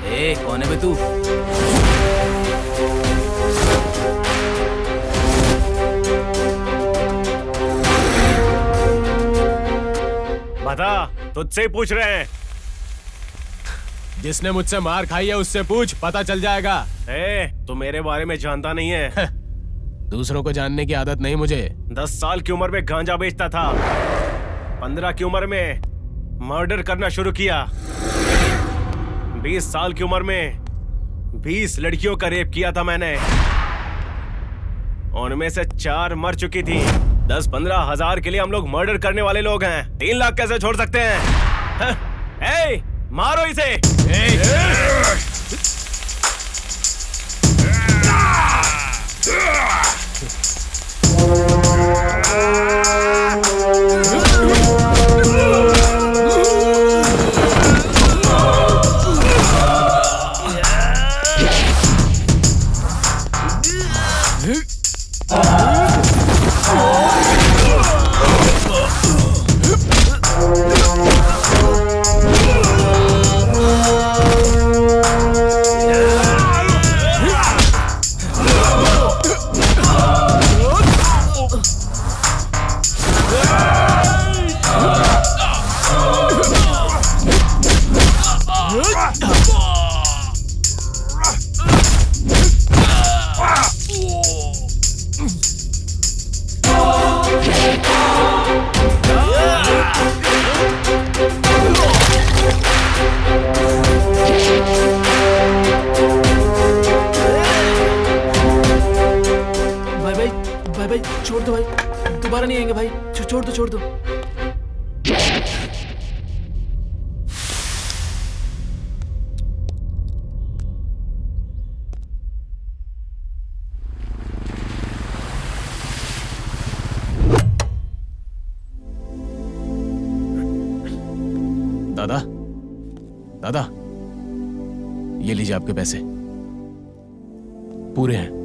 ए, कौन है बे तू? बता, तुझसे ही पूछ रहे हैं। जिसने मुझसे मार खाई है उससे पूछ, पता चल जाएगा। तू मेरे बारे में जानता नहीं है। दूसरों को जानने की आदत नहीं मुझे। 10 साल की उम्र में गांजा बेचता था। 15 की उम्र में मर्डर करना शुरू किया। 20 साल की उम्र में 20 लड़कियों का रेप किया था मैंने। उनमें से 4 मर चुकी थी। 10-15 हजार के लिए हम लोग मर्डर करने वाले लोग हैं। 3 लाख कैसे छोड़ सकते हैं? ए, मारो इसे। भाई छोड़ दो भाई, दोबारा नहीं आएंगे भाई। छोड़ दो छोड़ दो। दादा, दादा, ये लीजिए आपके पैसे, पूरे हैं।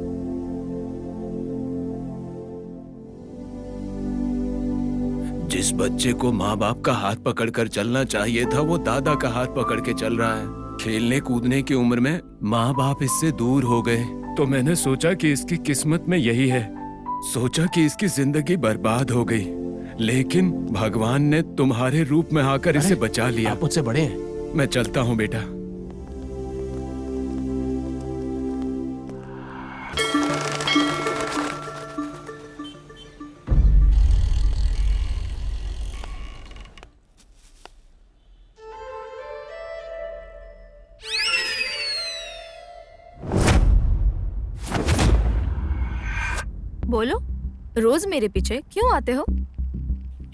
जिस बच्चे को माँ बाप का हाथ पकड़कर चलना चाहिए था वो दादा का हाथ पकड़ के चल रहा है। खेलने कूदने की उम्र में माँ बाप इससे दूर हो गए तो मैंने सोचा कि इसकी किस्मत में यही है। सोचा कि इसकी जिंदगी बर्बाद हो गई, लेकिन भगवान ने तुम्हारे रूप में आकर इसे बचा लिया। आप मुझसे बड़े हैं। मैं चलता हूँ बेटा। बोलो, रोज मेरे पीछे क्यों आते हो?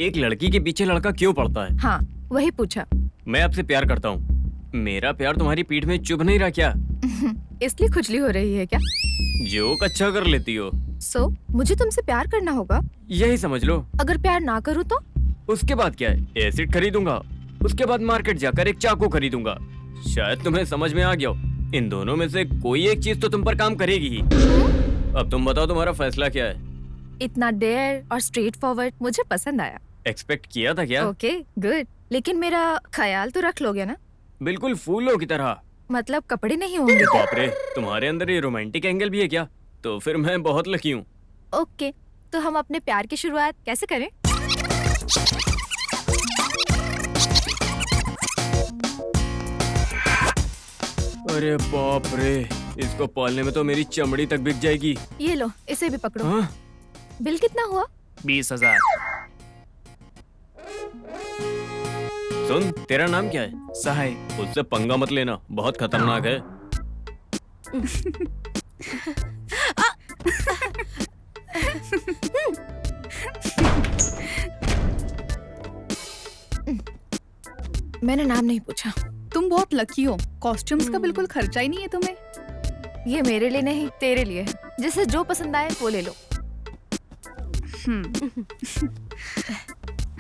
एक लड़की के पीछे लड़का क्यों पड़ता है? हाँ, वही पूछा। मैं आपसे प्यार करता हूँ। मेरा प्यार तुम्हारी पीठ में चुभ नहीं रहा क्या? इसलिए खुजली हो रही है क्या? जोक अच्छा कर लेती हो। मुझे तुमसे प्यार करना होगा? यही समझ लो। अगर प्यार ना करूँ तो? उसके बाद क्या है? एसिड खरीदूंगा, उसके बाद मार्केट जाकर एक चाकू खरीदूंगा। शायद तुम्हें समझ में आ गया हो। इन दोनों में से कोई एक चीज तो तुम पर काम करेगी ही। अब तुम बताओ तुम्हारा फैसला क्या है? इतना डेयर और स्ट्रेट फॉरवर्ड मुझे पसंद आया। एक्सपेक्ट किया था क्या? Okay, good. लेकिन मेरा ख्याल तो रख लोगे ना? बिल्कुल फूलों की तरह। मतलब कपड़े नहीं होंगे? बाप रे, तुम्हारे अंदर ये रोमांटिक एंगल भी है क्या? तो फिर मैं बहुत लकी हूँ। ओके, तो हम अपने प्यार की शुरुआत कैसे करें? अरे बाप रे, इसको पालने में तो मेरी चमड़ी तक बिक जाएगी। ये लो, इसे भी पकड़ो। हाँ? बिल कितना हुआ? 20,000। सुन, तेरा नाम क्या है? सहाय। उससे पंगा मत लेना, बहुत खतरनाक है। मैंने नाम नहीं पूछा। तुम बहुत लकी हो, कॉस्ट्यूम्स का बिल्कुल खर्चा ही नहीं है तुम्हें। ये मेरे लिए नहीं, तेरे लिए है। जिसे जो पसंद आए वो ले लो।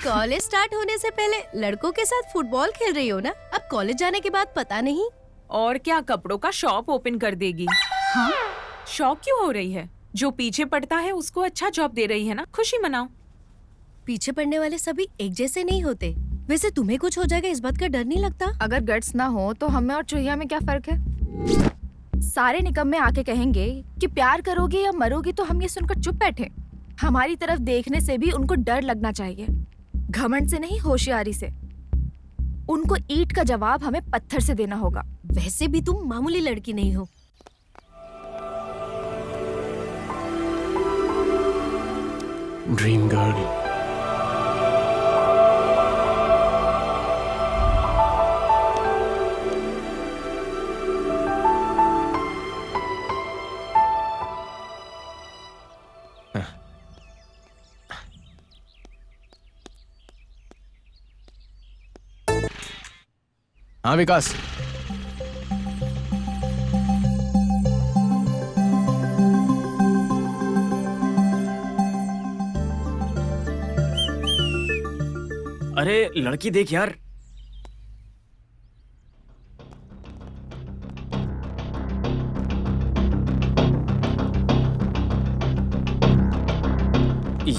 कॉलेज स्टार्ट होने से पहले लड़कों के साथ फुटबॉल खेल रही हो ना? अब कॉलेज जाने के बाद पता नहीं। और क्या कपड़ों का शॉप ओपन कर देगी? हाँ? शॉक क्यों हो रही है? जो पीछे पड़ता है उसको अच्छा जॉब दे रही है ना, खुशी मनाओ। पीछे पड़ने वाले सभी एक जैसे नहीं होते। वैसे तुम्हें कुछ हो जाएगा इस बात का डर नहीं लगता? अगर गट्स ना हो तो हमें और चुहिया में क्या फर्क है? सारे निकम्मे आके कहेंगे कि प्यार करोगे या मरोगे, तो हम ये सुनकर चुप बैठे। हमारी तरफ देखने से भी उनको डर लगना चाहिए, घमंड से नहीं, होशियारी से। उनको ईंट का जवाब हमें पत्थर से देना होगा। वैसे भी तुम मामूली लड़की नहीं हो। Dream girl. हाँ विकास, अरे लड़की देख यार।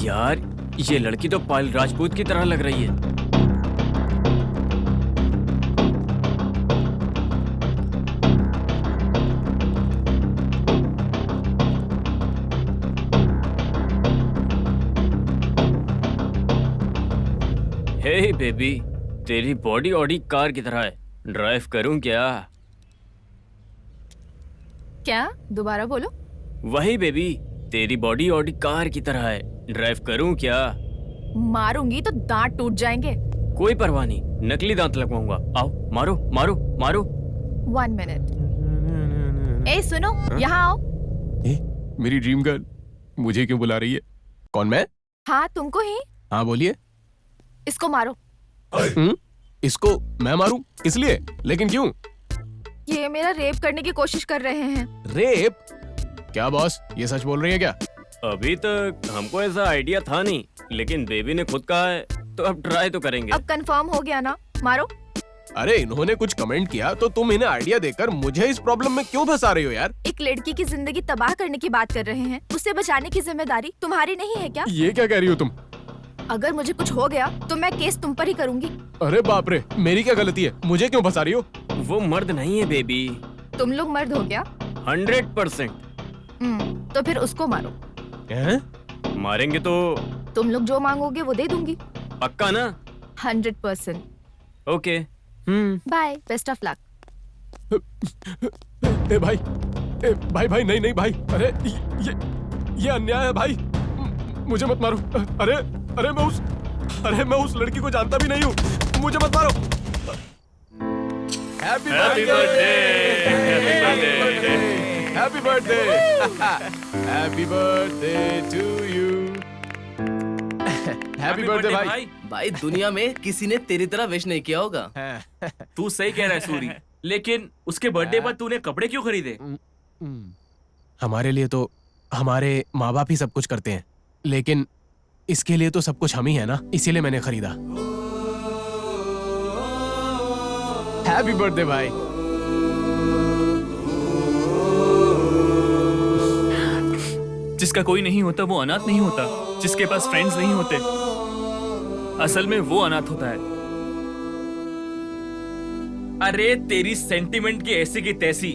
यार ये लड़की तो पायल राजपूत की तरह लग रही है। हे बेबी, तेरी बॉडी ऑडी कार की तरह है, ड्राइव करूं क्या? क्या? दोबारा बोलो। वही बेबी, तेरी बॉडी ऑडी कार की तरह है, ड्राइव करूं क्या? मारूंगी तो दांत टूट जाएंगे। कोई परवाह नहीं, नकली दांत लगवाऊंगा। आओ मारो मारो मारो। 1 मिनट। ए सुनो, यहाँ आओ। मेरी ड्रीम गर्ल मुझे क्यों बुला रही है? कौन, मैं? हाँ तुमको ही। हाँ बोलिए। इसको मारो। इसको मैं मारूं? इसलिए? लेकिन क्यों? ये मेरा रेप करने की कोशिश कर रहे हैं। रेप? क्या बॉस, ये सच बोल रही है क्या? अभी तक हमको ऐसा आइडिया था नहीं, लेकिन बेबी ने खुद कहा है तो अब ट्राई तो करेंगे। अब कंफर्म हो गया ना? मारो। अरे इन्होंने कुछ कमेंट किया तो तुम इन्हें आइडिया देकर मुझे इस प्रॉब्लम में क्यों फंसा रही हो यार? एक लड़की की जिंदगी तबाह करने की बात कर रहे हैं, उसे बचाने की जिम्मेदारी तुम्हारी नहीं है क्या? ये क्या कह रही हो तुम? अगर मुझे कुछ हो गया तो मैं केस तुम पर ही करूंगी। अरे बाप रे, मेरी क्या गलती है? मुझे क्यों फंसा रही हो? वो मर्द नहीं है बेबी। तुम लोग मर्द हो क्या? 100%। तो फिर उसको मारो। मारेंगे तो तुम लोग जो मांगोगे वो दे दूंगी। पक्का ना? 100%। Okay. Bye, best of luck. ए भाई, भाई भाई, नहीं नहीं भाई, अरे ये अन्याय है भाई, मुझे मत मारो। अरे मैं उस लड़की को जानता भी नहीं हूँ, मुझे मत मारो। Happy birthday, happy birthday, happy birthday to you. Happy birthday भाई। भाई दुनिया में किसी ने तेरी तरह विश नहीं किया होगा। तू सही कह रहा है सूरी, लेकिन उसके बर्थडे पर तूने कपड़े क्यों खरीदे? हमारे लिए तो हमारे माँ बाप ही सब कुछ करते हैं, लेकिन इसके लिए तो सब कुछ हम ही है ना, इसीलिए मैंने खरीदा। हैप्पी बर्थडे भाई। जिसका कोई नहीं होता वो अनाथ नहीं होता, जिसके पास फ्रेंड्स नहीं होते असल में वो अनाथ होता है। अरे तेरी सेंटिमेंट की ऐसी की तैसी,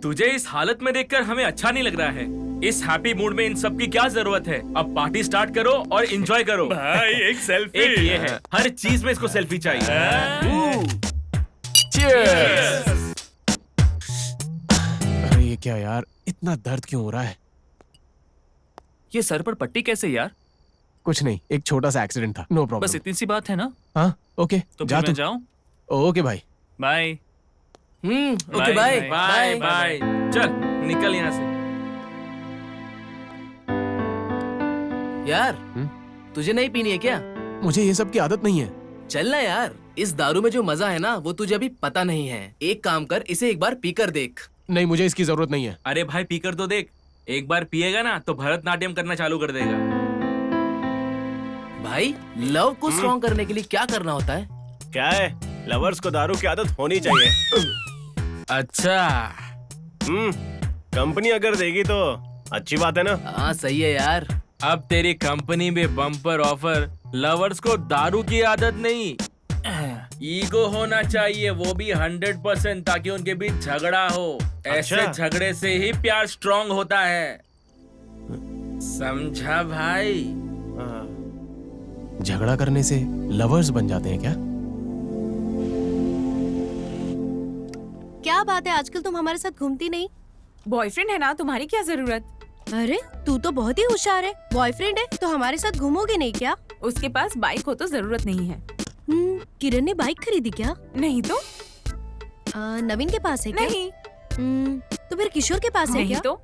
तुझे इस हालत में देखकर हमें अच्छा नहीं लग रहा है। इस हैप्पी मूड में इन सब की क्या जरूरत है? अब पार्टी स्टार्ट करो और एंजॉय करो। भाई एक सेल्फी। एक ये है, हर चीज में इसको सेल्फी चाहिए। Cheers! अरे ये क्या यार, इतना दर्द क्यों हो रहा है? ये सर पर पट्टी कैसे यार? कुछ नहीं, एक छोटा सा एक्सीडेंट था, नो प्रॉब्लम। बस इतनी सी बात है ना? हाँ ओके, तो जा मैं जाऊं? ओके भाई, bye. Okay bye bye bye. चल निकल यहाँ से। यार तुझे नहीं पीनी है क्या? मुझे ये सब की आदत नहीं है। चल ना यार, इस दारू में जो मजा है ना वो तुझे अभी पता नहीं है। एक काम कर, इसे एक बार पीकर देख। नहीं, मुझे इसकी जरूरत नहीं है। अरे भाई पीकर तो देख, एक बार पिएगा ना तो भरतनाट्यम करना चालू कर देगा। भाई लव को स्ट्रॉन्ग करने के लिए क्या करना होता है? क्या है, लवर्स को दारू की आदत होनी चाहिए। अच्छा। कंपनी अगर देगी तो अच्छी बात है ना? हाँ सही है यार। अब तेरी कंपनी में बम्पर ऑफर, लवर्स को दारू की आदत नहीं ईगो होना चाहिए, वो भी 100%, ताकि उनके बीच झगड़ा हो। ऐसे अच्छा। झगड़े से ही प्यार स्ट्रांग होता है, समझा भाई? झगड़ा करने से लवर्स बन जाते हैं क्या? क्या बात है, आजकल तुम हमारे साथ घूमती नहीं? बॉयफ्रेंड है ना, तुम्हारी क्या जरूरत? अरे तू तो बहुत ही होशियार है। बॉयफ्रेंड है तो हमारे साथ घूमोगे नहीं क्या? उसके पास बाइक हो तो जरूरत नहीं है। किरण ने बाइक खरीदी क्या? नहीं तो? नवीन के पास है क्या? नहीं। तो फिर किशोर के पास है नहीं क्या? तो?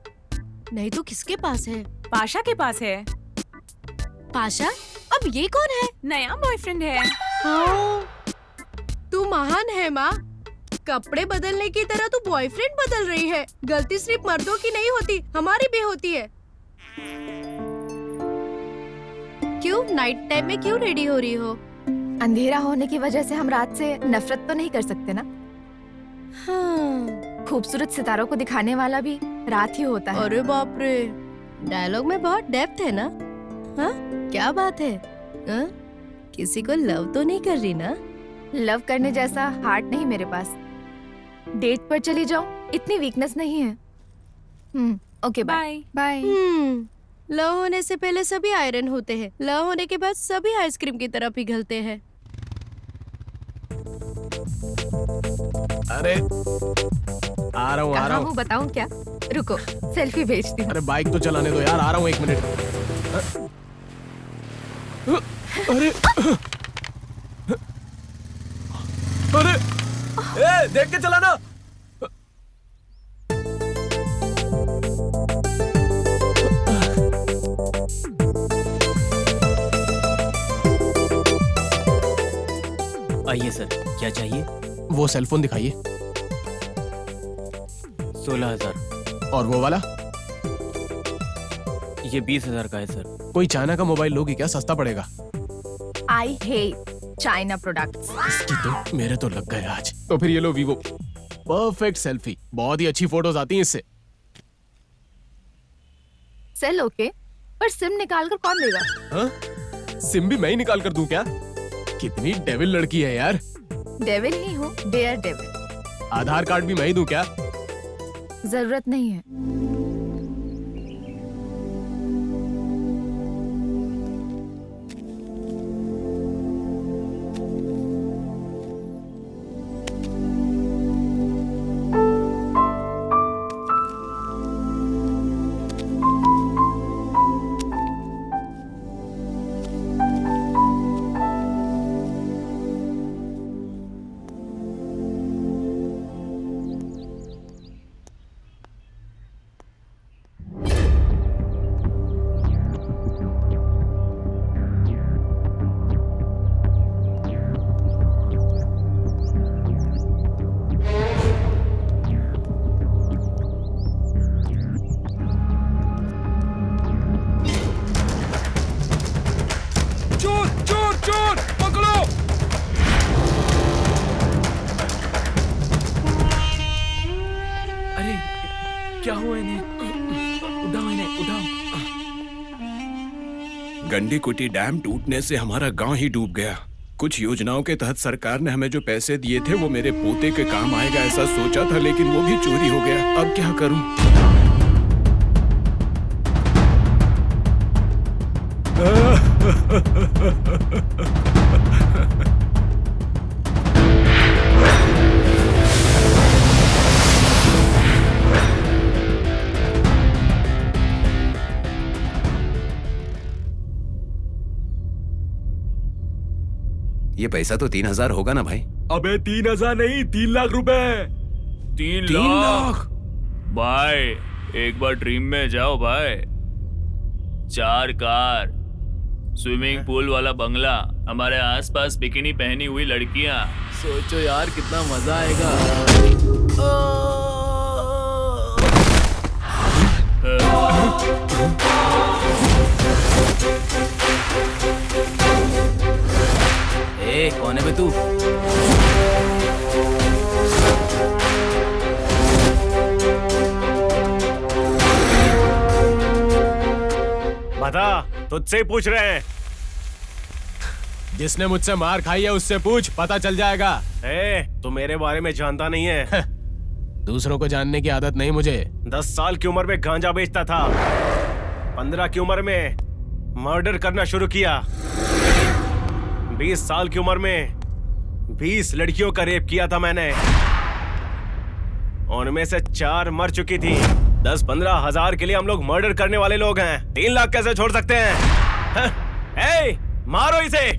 नहीं तो किसके पास है? पाशा के पास है। पाशा? अब ये कौन है? नया बॉयफ्रेंड है। तू महान है माँ। कपड़े बदलने की तरह तू बॉयफ्रेंड बदल रही है। गलती सिर्फ मर्दों की नहीं होती, हमारी भी होती है। क्यों नाइट टाइम में क्यों रेडी हो रही हो? अंधेरा होने की वजह से हम रात से नफरत तो नहीं कर सकते ना। हाँ। खूबसूरत सितारों को दिखाने वाला भी रात ही होता है। अरे बाप रे, डायलॉग में बहुत डेप्थ है ना। हाँ क्या बात है? हाँ? किसी को लव तो नहीं कर रही ना? लव करने जैसा हार्ट नहीं मेरे पास। डेट पर चली जाऊं, इतनी वीकनेस नहीं है। Okay bye bye. लव होने से पहले सभी आयरन होते हैं, लव होने के बाद सभी आइसक्रीम की तरह पिघलते हैं। अरे आ रहा कहाँ हूँ। हूँ बताऊँ क्या? रुको सेल्फी भेजती हूँ। अरे बाइक तो चलाने दो यार, आ रहा हूँ 1 मिनट। अरे अरे ए, देख के चलाना। आइए सर, क्या चाहिए? वो सेलफोन दिखाइए। 16,000। और वो वाला? ये 20,000 का है सर। कोई चाइना का मोबाइल लोगी क्या? सस्ता पड़ेगा। I hate China products. इसकी तो मेरे तो लग गए आज। तो फिर ये लो वीवो, परफेक्ट सेल्फी, बहुत ही अच्छी फोटोज आती हैं इससे। सेल ओके, पर सिम निकाल कर कौन देगा? हाँ? सिम भी मैं ही निकाल कर दूं क्या? कितनी डेविल लड़की है यार। डेविल ही हूँ, डेयर डेविल। आधार कार्ड भी मैं ही दूं क्या? जरूरत नहीं है। क्या हुआ इन्हें? उठाओ इन्हें, उठाओ। गंडीकुटी डैम टूटने से हमारा गांव ही डूब गया। कुछ योजनाओं के तहत सरकार ने हमें जो पैसे दिए थे वो मेरे पोते के काम आएगा ऐसा सोचा था, लेकिन वो भी चोरी हो गया। अब क्या करूं? ये पैसा तो 3,000 होगा ना भाई? अबे 3,000 नहीं, 3 लाख रुपए। 3 लाख? भाई एक बार ड्रीम में जाओ भाई। 4 कार, स्विमिंग पूल वाला बंगला, हमारे आसपास बिकिनी पहनी हुई लड़कियां। सोचो यार कितना मजा आएगा। ए, कौन है बे तू? बता, तुझसे ही पूछ रहे हैं। जिसने मुझसे मार खाई है उससे पूछ, पता चल जाएगा। तू मेरे बारे में जानता नहीं है। दूसरों को जानने की आदत नहीं मुझे। 10 साल की उम्र में गांजा बेचता था। 15 की उम्र में मर्डर करना शुरू किया। 20 साल की उम्र में 20 लड़कियों का रेप किया था मैंने। उनमें से 4 मर चुकी थी। 10-15 हजार के लिए हम लोग मर्डर करने वाले लोग हैं। 3 लाख कैसे छोड़ सकते हैं? मारो इसे।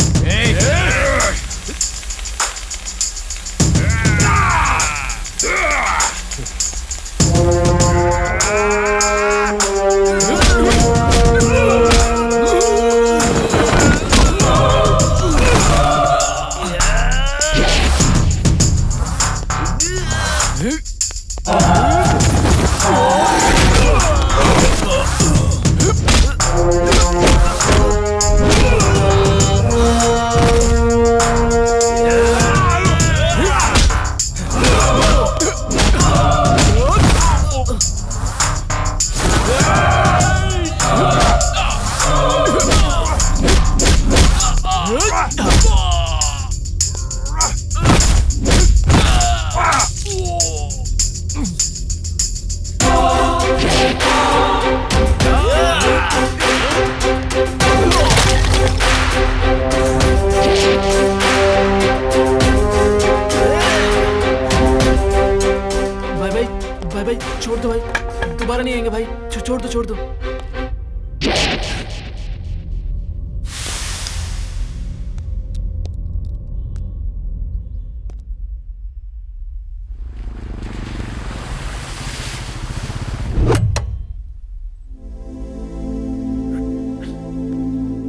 भाई छोड़ दो भाई, दोबारा नहीं आएंगे भाई, छोड़ दो छोड़ दो।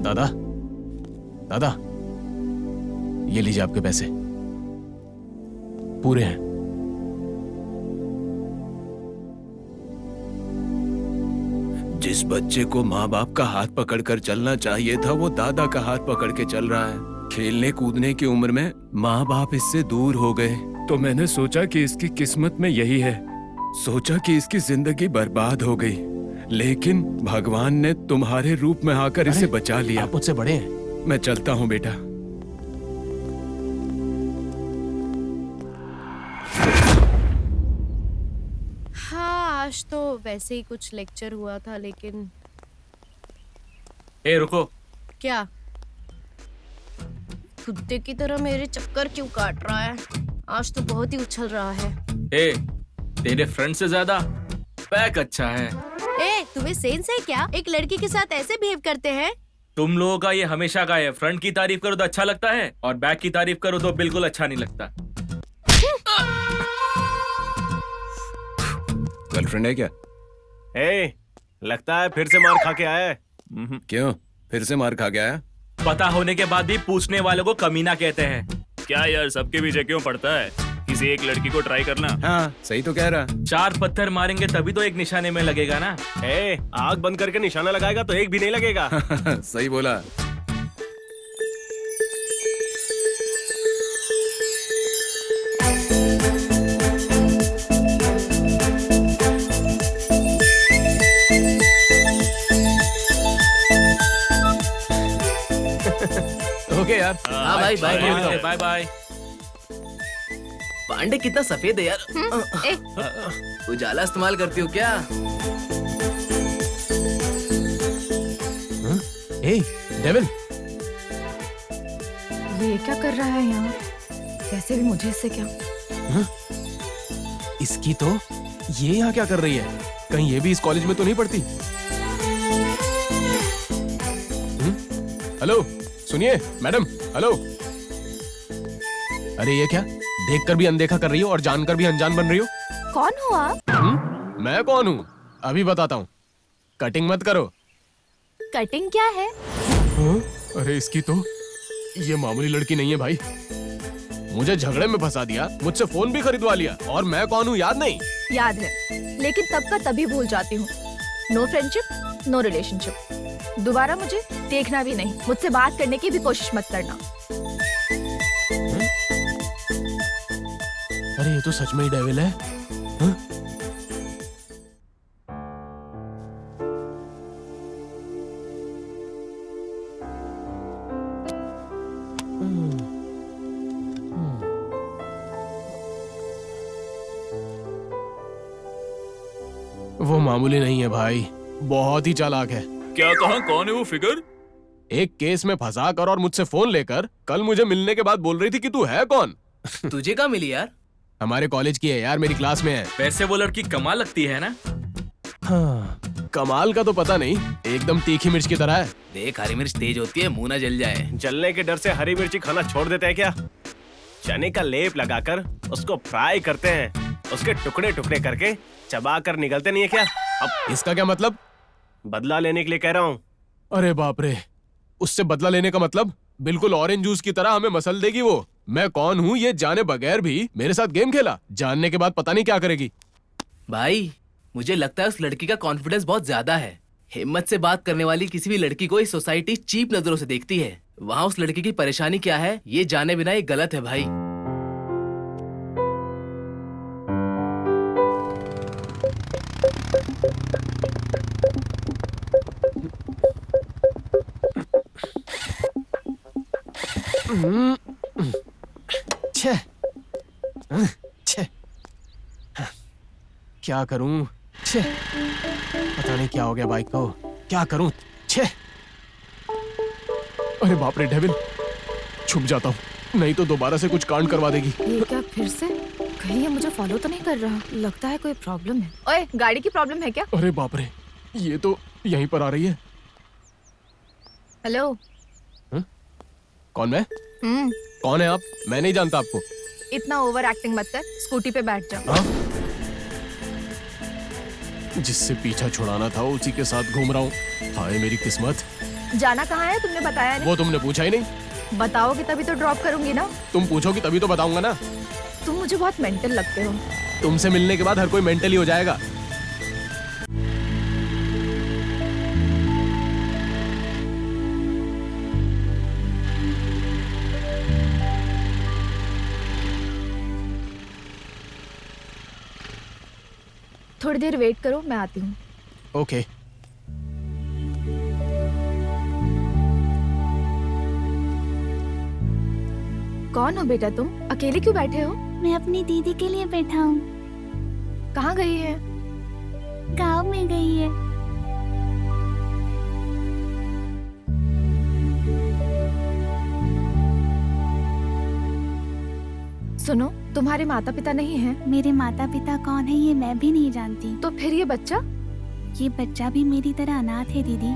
दादा, दादा, ये लीजिए आपके पैसे, पूरे हैं। जिस बच्चे को माँ बाप का हाथ पकड़कर चलना चाहिए था वो दादा का हाथ पकड़ के चल रहा है। खेलने कूदने की उम्र में माँ बाप इससे दूर हो गए तो मैंने सोचा कि इसकी किस्मत में यही है। सोचा कि इसकी जिंदगी बर्बाद हो गई, लेकिन भगवान ने तुम्हारे रूप में आकर इसे बचा लिया। आप मुझसे बड़े हैं। मैं चलता हूँ बेटा। हाँ, आज तो वैसे ही कुछ लेक्चर हुआ था, लेकिन रुको। क्या? कुत्ते की तरह मेरे चक्कर क्यों काट रहा है? आज तो बहुत ही उछल रहा है। तेरे फ्रेंड से ज्यादा पैक अच्छा है। तुम्हें सेंस है क्या? एक लड़की के साथ ऐसे बिहेव करते हैं? तुम लोगों का ये हमेशा का है, फ्रंट की तारीफ करो तो अच्छा लगता है और बैक की तारीफ करो तो बिल्कुल अच्छा नहीं लगता। गर्लफ्रेंड है क्या? लगता है फिर से मार खा के आया है। क्यों, फिर से मार खा के आया? पता होने के बाद भी पूछने वालों को कमीना कहते हैं। क्या यार, सबके पीछे क्यों पड़ता है? किसी एक लड़की को ट्राई करना। हाँ, सही तो कह रहा। 4 पत्थर मारेंगे तभी तो एक निशाने में लगेगा ना। आग बंद करके निशाना लगाएगा तो एक भी नहीं लगेगा। सही बोला। ओके यार। हाँ भाई, bye bye. Bye bye. Pandey कितना सफेद है यार। उजाला इस्तेमाल करती हो क्या? डेविल, ये क्या कर रहा है यहाँ? वैसे भी मुझे इससे क्या? इसकी तो ये यहाँ क्या कर रही है? कहीं ये भी इस कॉलेज में तो नहीं पढ़ती? हेलो, सुनिए मैडम, हेलो। अरे ये क्या, देखकर भी अनदेखा कर रही हो और जानकर भी अनजान बन रही हो? कौन हो आप? मैं कौन हूँ? अभी बताता हूँ। कटिंग मत करो। कटिंग क्या है? अरे इसकी तो ये मामूली लड़की नहीं है भाई। मुझे झगड़े में फंसा दिया, मुझसे फोन भी खरीदवा लिया, और मैं कौन हूँ याद नहीं? याद है, लेकिन तब का तभी भूल जाती हूँ। No friendship, no relationship. दोबारा मुझे देखना भी नहीं, मुझसे बात करने की भी कोशिश मत करना। अरे ये तो सच में ही डेविल है। हाँ? वो मामूली नहीं है भाई, बहुत ही चालाक है। क्या कहा? कौन है वो फिगर? एक केस में फंसा कर और मुझसे फोन लेकर कल मुझे मिलने के बाद बोल रही थी कि तू है कौन। तुझे कहाँ मिली यार? हमारे कॉलेज की है यार, मेरी क्लास में है। वैसे वो लड़की कमाल लगती है ना? हाँ, कमाल का तो पता नहीं, एकदम तीखी मिर्च की तरह है। देख, हरी मिर्च तेज होती है, मुंह ना जल जाए। जलने के डर से हरी मिर्ची खाना छोड़ देते हैं क्या? चने का लेप लगाकर उसको फ्राई करते हैं, उसके टुकड़े टुकड़े करके चबा कर निगलते नहीं है क्या? अब इसका क्या मतलब? बदला लेने के लिए कह रहा हूँ। अरे बाप रे, उससे बदला लेने का मतलब? बिल्कुल ऑरेंज जूस की तरह हमें मसल देगी वो। मैं कौन हूँ ये जाने बगैर भी मेरे साथ गेम खेला, जानने के बाद पता नहीं क्या करेगी। भाई, मुझे लगता है उस लड़की का कॉन्फिडेंस बहुत ज्यादा है। हिम्मत से बात करने वाली किसी भी लड़की को इस सोसाइटी चीप नजरों से देखती है। वहाँ उस लड़की की परेशानी क्या है ये जाने बिना ये गलत है भाई। छे, छे, क्या करूं? छे, पता नहीं क्या हो गया बाइक को, क्या करूं? छे, अरे बाप रे डेविल, छुप जाता हूँ, नहीं तो दोबारा से कुछ कांड करवा देगी। ये क्या फिर से? कहीं ये मुझे फॉलो तो नहीं कर रहा? लगता है कोई प्रॉब्लम है। ओए, गाड़ी की प्रॉब्लम है क्या? अरे बाप रे, ये तो यहीं पर आ रही है। हेलो। कौन मैं? कौन है आप? मैं नहीं जानता आपको। इतना ओवर एक्टिंग मत कर, स्कूटी पे बैठ जा। हाँ? जिससे पीछा छुड़ाना था उसी के साथ घूम रहा हूँ। हाय मेरी किस्मत। जाना कहाँ है तुमने बताया नहीं? वो तुमने पूछा ही नहीं। बताओगे तभी तो ड्रॉप करूंगी ना। तुम पूछोगी तभी तो बताऊंगा ना। तुम मुझे बहुत मेंटल लगते हो। तुमसे मिलने के बाद हर कोई मेंटली हो जाएगा। थोड़ी देर वेट करो, मैं आती हूँ। ओके। कौन हो बेटा तुम? अकेले क्यों बैठे हो? मैं अपनी दीदी के लिए बैठा हूँ। कहाँ गई है? गाँव में गई है। सुनो, तुम्हारे माता पिता नहीं हैं? मेरे माता पिता कौन है ये मैं भी नहीं जानती। तो फिर ये बच्चा? ये बच्चा भी मेरी तरह अनाथ है दीदी।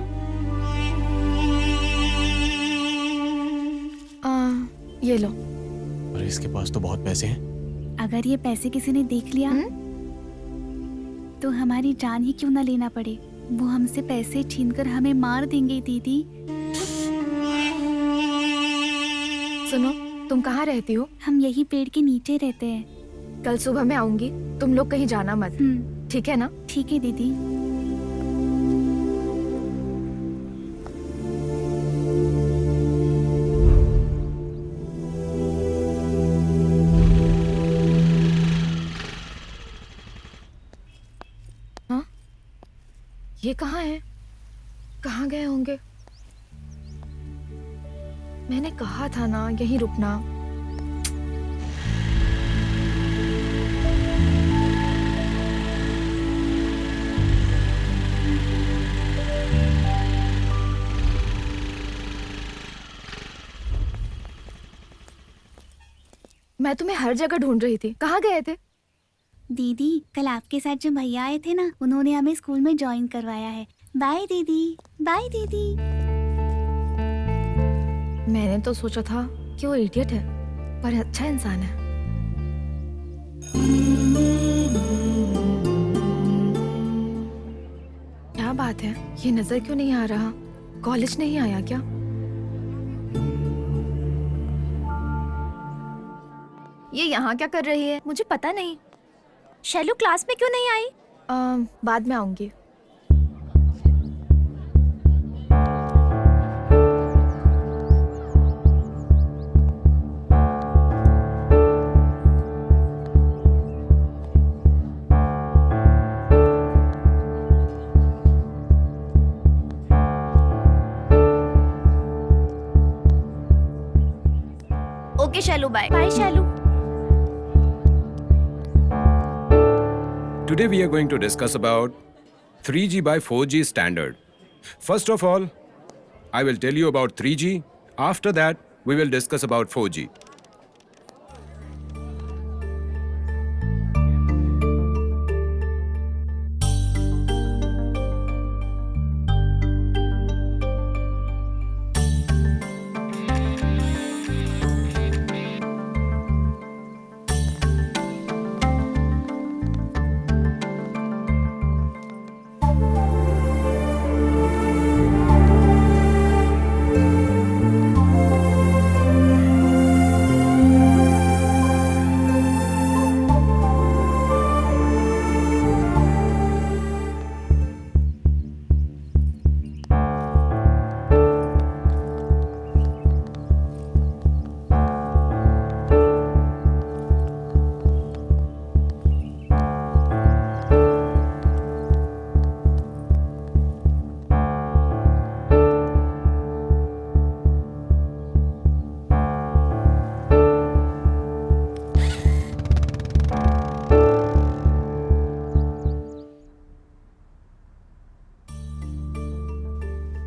ये लो। अरे इसके पास तो बहुत पैसे हैं। अगर ये पैसे किसी ने देख लिया तो हमारी जान ही क्यों ना लेना पड़े। वो हमसे पैसे छीनकर हमें मार देंगे दीदी। सुनो, तुम कहाँ रहती हो? हम यही पेड़ के नीचे रहते हैं। कल सुबह मैं आऊंगी, तुम लोग कहीं जाना मत, ठीक है ना? ठीक है दीदी। हाँ? ये कहाँ है? कहाँ गए होंगे? मैंने कहा था ना यहीं रुकना। मैं तुम्हें हर जगह ढूंढ रही थी, कहाँ गए थे? दीदी, कल आपके साथ जो भैया आए थे ना, उन्होंने हमें स्कूल में ज्वाइन करवाया है। बाय दीदी। बाय दीदी। मैंने तो सोचा था कि वो इडियट है, पर अच्छा इंसान है। क्या बात है, ये नजर क्यों नहीं आ रहा? कॉलेज नहीं आया क्या? ये यहाँ क्या कर रही है? मुझे पता नहीं। शैलू क्लास में क्यों नहीं आई? बाद में आऊंगी। Okay Shailu, bye. Bye Shailu. Today we are going to discuss about 3G by 4G standard. First of all, I will tell you about 3G. After that, we will discuss about 4G.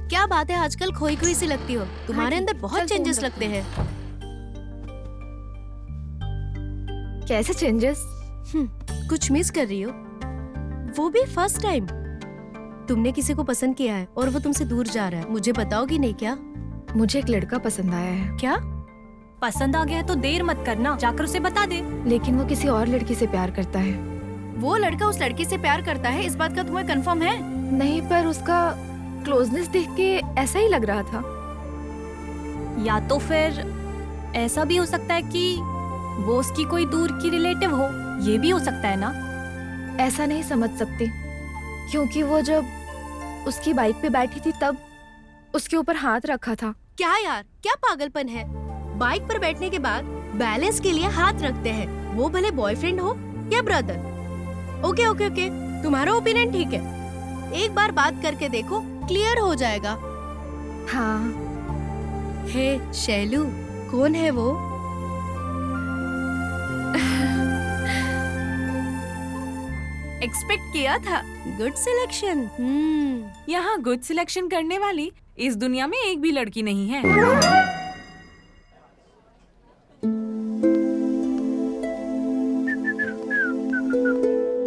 क्या बात है, आजकल खोई खोई सी लगती हो। तुम्हारे अंदर बहुत चेंजेस लगते हैं। कैसे चेंजेस? कुछ मिस कर रही हो, वो भी फर्स्ट टाइम। तुमने किसी को पसंद किया है और वो तुमसे दूर जा रहा है, मुझे बताओगी नहीं क्या? मुझे एक लड़का पसंद आया है। क्या पसंद आ गया है तो देर मत करना, जाकर उसे बता दे। लेकिन वो किसी और लड़की से प्यार करता है। वो लड़का उस लड़की से प्यार करता है, इस बात का तुम्हें कंफर्म है? नहीं, पर उसका क्लोजनेस देख के ऐसा ही लग रहा था। या तो फिर ऐसा भी हो सकता है कि वो उसकी कोई दूर की रिलेटिव हो, ये भी हो सकता है ना। ऐसा नहीं समझ सकती, क्योंकि वो जब उसकी बाइक पे बैठी थी तब उसके ऊपर हाथ रखा था। क्या यार, क्या पागलपन है। बाइक पर बैठने के बाद बैलेंस के लिए हाथ रखते हैं, वो भले बॉयफ्रेंड हो या ब्रदर। ओके ओके ओके, तुम्हारा ओपिनियन ठीक है, एक बार बात करके देखो, क्लियर हो जाएगा। हाँ। हे शैलू, कौन है वो? एक्सपेक्ट किया था। Good selection. यहाँ गुड सिलेक्शन करने वाली इस दुनिया में एक भी लड़की नहीं है।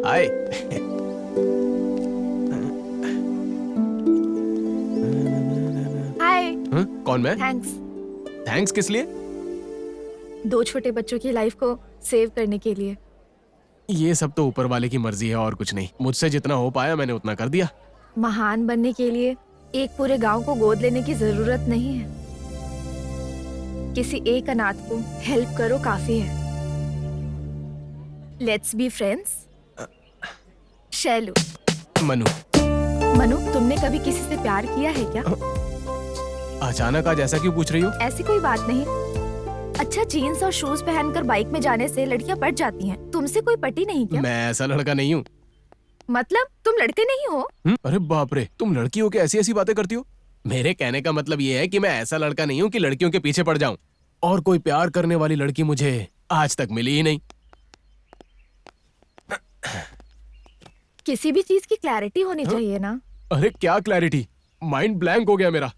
हाय। हाय। कौन मैं? थैंक्स। थैंक्स किस लिए? 2 छोटे बच्चों की लाइफ को सेव करने के लिए। ये सब तो ऊपर वाले की मर्जी है और कुछ नहीं। मुझसे जितना हो पाया मैंने उतना कर दिया। महान बनने के लिए एक पूरे गांव को गोद लेने की जरूरत नहीं है। किसी एक अनाथ को हेल्प करो, काफी है। Let's be friends. Shailu. Manu. Manu, तुमने कभी किसी से प्यार किया है क्या? अचानक आज ऐसा क्यों पूछ रही हो? ऐसी कोई बात नहीं। अच्छा, जीन्स और शूज पहनकर बाइक में जाने से लड़कियां पट जाती हैं। तुमसे कोई पटी नहीं क्या? मैं ऐसा लड़का नहीं हूँ। मतलब तुम लड़के नहीं हो? अरे बाप रे, तुम लड़की हो के ऐसी ऐसी बातें करती हो। मेरे कहने का मतलब ये है कि मैं ऐसा लड़का नहीं हूँ कि लड़कियों के पीछे पड़ जाऊं। और कोई प्यार करने वाली लड़की मुझे आज तक मिली ही नहीं। किसी भी चीज की क्लैरिटी होनी चाहिए ना। अरे क्या क्लैरिटी, माइंड ब्लैंक हो गया मेरा।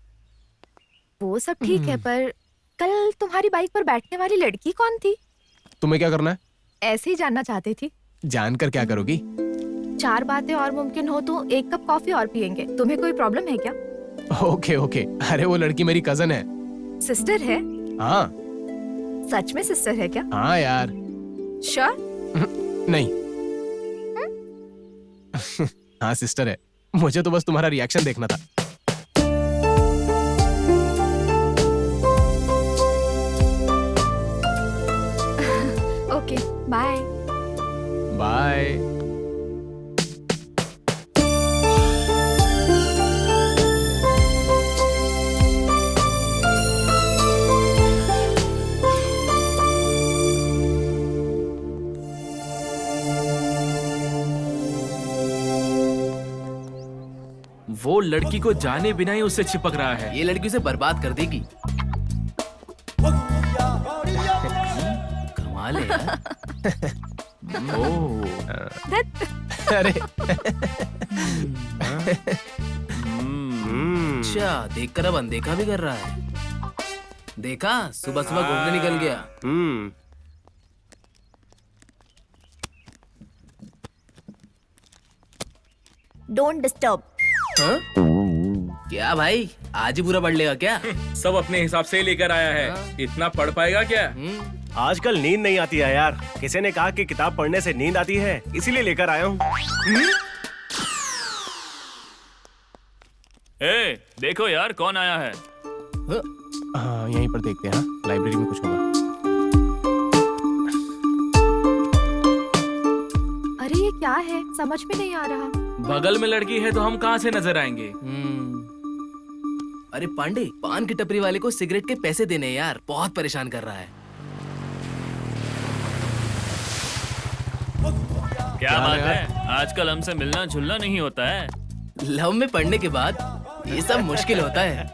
वो सब ठीक है, पर कल तुम्हारी बाइक पर बैठने वाली लड़की कौन थी? तुम्हें क्या करना है? ऐसे ही जानना चाहती थी। जानकर क्या करोगी? 4 बातें और मुमकिन हो तो 1 कप कॉफी और पियेंगे। तुम्हें कोई प्रॉब्लम है क्या? Okay okay. अरे वो लड़की मेरी कजन है। सिस्टर है? हाँ। सच में सिस्टर है क्या? हाँ यार। श्योर? नहीं। हाँ सिस्टर है। मुझे तो बस तुम्हारा रिएक्शन देखना था। Okay, bye. बाय। वो लड़की को जाने बिना ही उससे चिपक रहा है। ये लड़की उसे बर्बाद कर देगी। कमाल है यार। अरे अच्छा, देखकर अब अनदेखा भी कर रहा है। देखा, सुबह सुबह घूमने निकल गया। Don't disturb. हाँ? क्या भाई, आज ही पूरा पढ़ लेगा क्या? सब अपने हिसाब से लेकर आया है, इतना पढ़ पाएगा क्या? आजकल नींद नहीं आती है यार। किसी ने कहा कि किताब पढ़ने से नींद आती है, इसीलिए लेकर आया हूँ। ए, देखो यार कौन आया है। हाँ, यहीं पर देखते हैं। हाँ, लाइब्रेरी में कुछ होगा। अरे ये क्या है, समझ में नहीं आ रहा। बगल में लड़की है तो हम कहाँ से नजर आएंगे? अरे पांडे, पान की टपरी वाले को सिगरेट के पैसे देने यार, बहुत परेशान कर रहा है। क्या बात है, आजकल हमसे मिलना जुलना नहीं होता है। लव में पढ़ने के बाद ये सब मुश्किल होता है।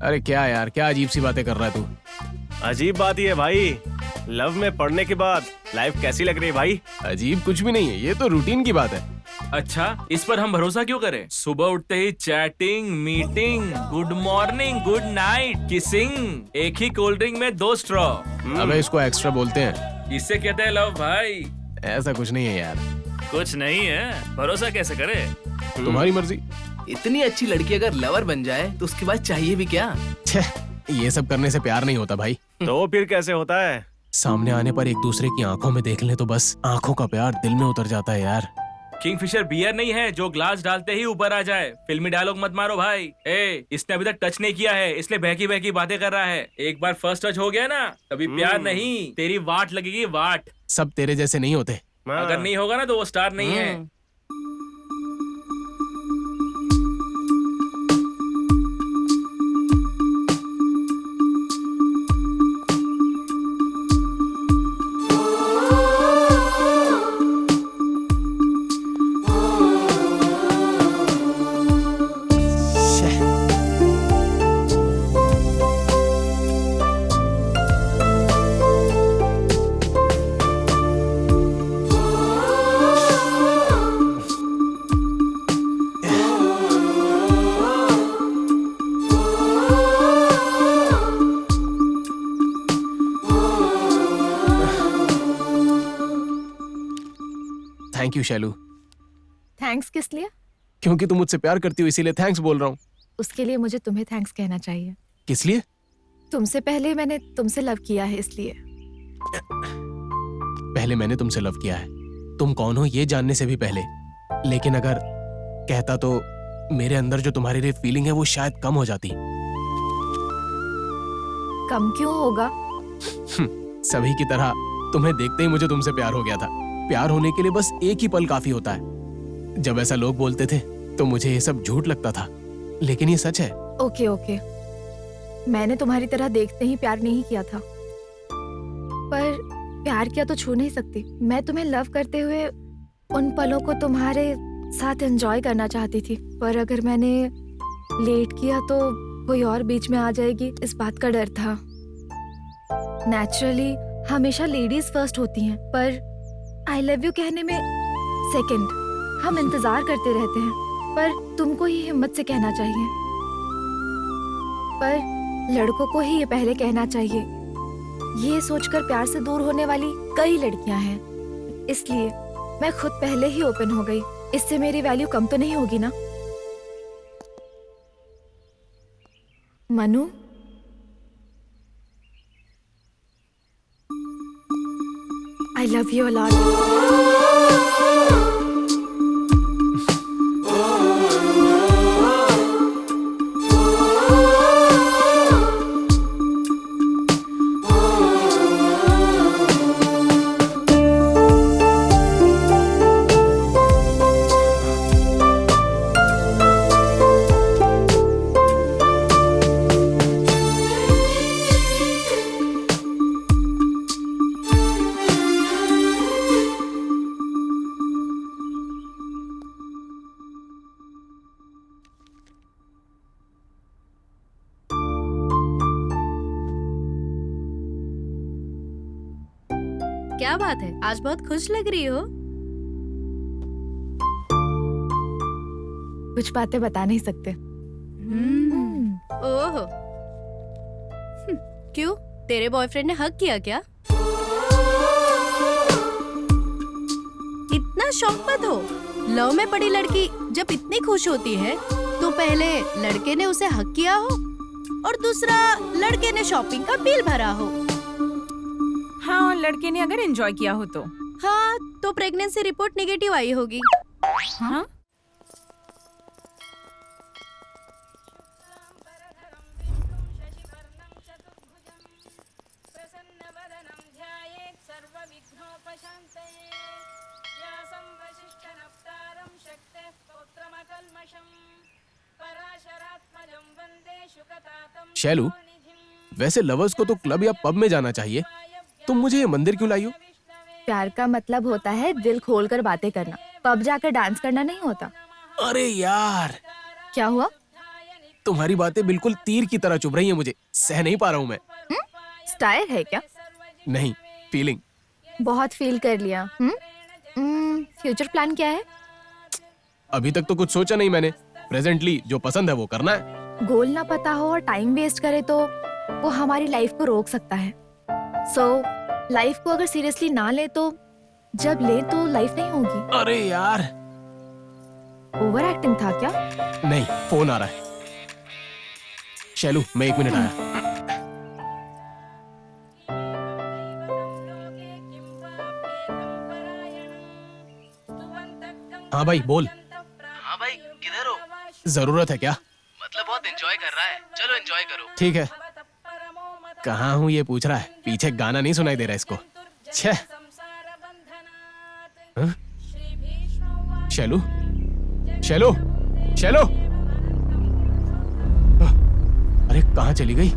अरे क्या यार, क्या अजीब सी बातें कर रहा है तू? अजीब बात ही है भाई, लव में पढ़ने के बाद लाइफ कैसी लग रही है भाई? अजीब कुछ भी नहीं है, ये तो रूटीन की बात है। अच्छा, इस पर हम भरोसा क्यों करें? सुबह उठते ही chatting, meeting, good morning, good night, kissing, एक ही कोल्ड ड्रिंक में 2 स्ट्रॉ। अबे इसको एक्स्ट्रा बोलते हैं। इससे कहते हैं लव भाई। ऐसा कुछ नहीं है यार। कुछ नहीं है, भरोसा कैसे करे? तुम्हारी मर्जी। इतनी अच्छी लड़की अगर लवर बन जाए तो उसके बाद चाहिए भी क्या? ये सब करने से प्यार नहीं होता भाई। तो फिर कैसे होता है? सामने आने पर एक दूसरे की आंखों में देख ले तो बस आंखों का प्यार दिल में उतर जाता है यार। किंगफिशर बियर नहीं है जो ग्लास डालते ही ऊपर आ जाए। फिल्मी डायलॉग मत मारो भाई। इसने अभी तक टच नहीं किया है, इसलिए बहकी बहकी बातें कर रहा है। एक बार फर्स्ट टच हो गया ना, तभी प्यार नहीं, तेरी वाट लगेगी, वाट। सब तेरे जैसे नहीं होते। अगर नहीं होगा ना तो वो स्टार नहीं है। Thank you Shailu. थैंक्स किस लिए? क्योंकि तुम मुझसे प्यार करती हो इसीलिए थैंक्स बोल रहा हूँ। उसके लिए मुझे तुम्हें थैंक्स कहना चाहिए। किस लिए? तुमसे पहले मैंने तुमसे लव किया है इसलिए। पहले मैंने तुमसे लव किया है, तुम कौन हो ये जानने से भी पहले। लेकिन अगर कहता तो मेरे अंदर जो तुम्हारे लिए फीलिंग है वो शायद कम हो जाती। कम क्यों होगा? सभी की तरह तुम्हें देखते ही मुझे तुमसे प्यार हो गया था। प्यार होने के लिए बस एक ही पल काफी होता है। जब ऐसा लोग बोलते थे तो मुझे ये सब झूठ लगता था, लेकिन ये सच है। ओके ओके, मैंने तुम्हारी तरह देखते ही प्यार नहीं किया था, पर प्यार किया तो छू नहीं सकती। मैं तुम्हें लव करते हुए उन पलों को तुम्हारे साथ एंजॉय करना चाहती थी, पर अगर मैंने लेट किया तो कोई और बीच में आ जाएगी, इस बात का डर था। नेचुरली हमेशा लेडीज फर्स्ट होती हैं, पर आई लव यू कहने में सेकंड हम इंतजार करते रहते हैं, पर तुमको ही हिम्मत से कहना चाहिए। पर लड़कों को ही ये पहले कहना चाहिए। ये सोचकर प्यार से दूर होने वाली कई लड़कियां हैं, इसलिए मैं खुद पहले ही ओपन हो गई। इससे मेरी वैल्यू कम तो नहीं होगी ना? Manu, I love you a lot. क्या बात है, आज बहुत खुश लग रही हो। कुछ बातें बता नहीं सकते। ओहो, क्यों, तेरे बॉयफ्रेंड ने हक किया क्या? इतना शौक मत हो। लव में पड़ी लड़की जब इतनी खुश होती है तो पहले लड़के ने उसे हक किया हो और दूसरा लड़के ने शॉपिंग का बिल भरा हो। हाँ, और लड़के ने अगर एंजॉय किया हो तो। हाँ, तो प्रेगनेंसी रिपोर्ट नेगेटिव आई होगी। हाँ? शैलू, वैसे लवर्स को तो क्लब या पब में जाना चाहिए, तुम मुझे ये मंदिर क्यों लाई हो? प्यार का मतलब होता है दिल खोलकर बातें करना, पब जाकर डांस करना नहीं होता। अरे यार, क्या हुआ? तुम्हारी बातें बिल्कुल तीर की तरह चुभ रही हैं मुझे, सह नहीं पा रहा हूँ मैं। स्टाइल है क्या? नहीं, फीलिंग। बहुत फील कर लिया। फ्यूचर प्लान क्या है? अभी तक तो कुछ सोचा नहीं मैंने। प्रेजेंटली जो पसंद है वो करना है। गोल ना पता हो और टाइम वेस्ट करे तो वो हमारी लाइफ को रोक सकता है। लाइफ को अगर सीरियसली ना ले तो जब ले तो लाइफ नहीं होगी। अरे यार, ओवर एक्टिंग था क्या? नहीं, फोन आ रहा है। शैलू, मैं 1 मिनट आया। हाँ भाई, बोल। हाँ भाई, किधर हो? जरूरत है क्या? मतलब बहुत एंजॉय कर रहा है, चलो एंजॉय करो। ठीक है। कहाँ हूँ ये पूछ रहा है, पीछे गाना नहीं सुनाई दे रहा इसको। छह। हाँ? शैलू, शैलू, शैलू, अरे कहाँ चली गई?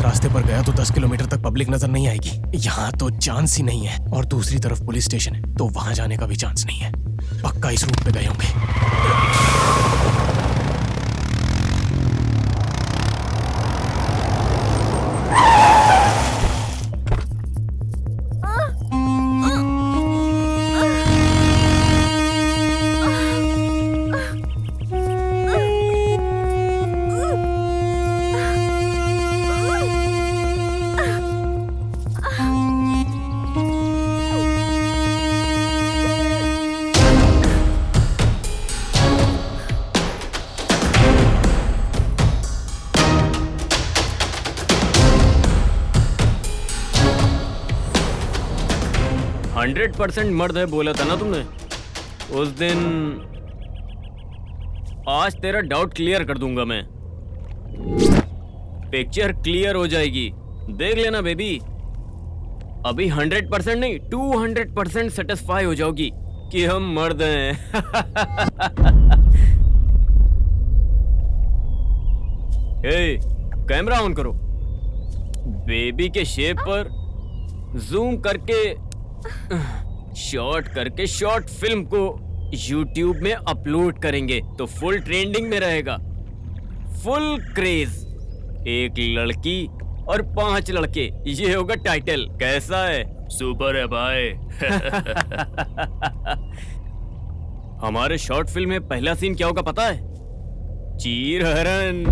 रास्ते पर गया तो 10 किलोमीटर तक पब्लिक नजर नहीं आएगी। यहाँ तो चांस ही नहीं है, और दूसरी तरफ पुलिस स्टेशन है, तो वहां जाने का भी चांस नहीं है। पक्का इस रूट पे गए होंगे। हंड्रेड 100% मर्द है बोला था ना तुमने उस दिन। आज तेरा डाउट क्लियर कर दूंगा मैं। पिक्चर क्लियर हो जाएगी, देख लेना बेबी। अभी 100% नहीं 200% सेटिस्फाई हो जाओगी कि हम मर्द हैं। ए, कैमरा ऑन करो। बेबी के शेप पर जूम करके शॉर्ट फिल्म को YouTube में अपलोड करेंगे तो फुल ट्रेंडिंग में रहेगा, फुल क्रेज। एक लड़की और 5 लड़के, ये होगा टाइटल। कैसा है? सुपर है भाई। हमारे शॉर्ट फिल्म में पहला सीन क्या होगा पता है? चीर हरण।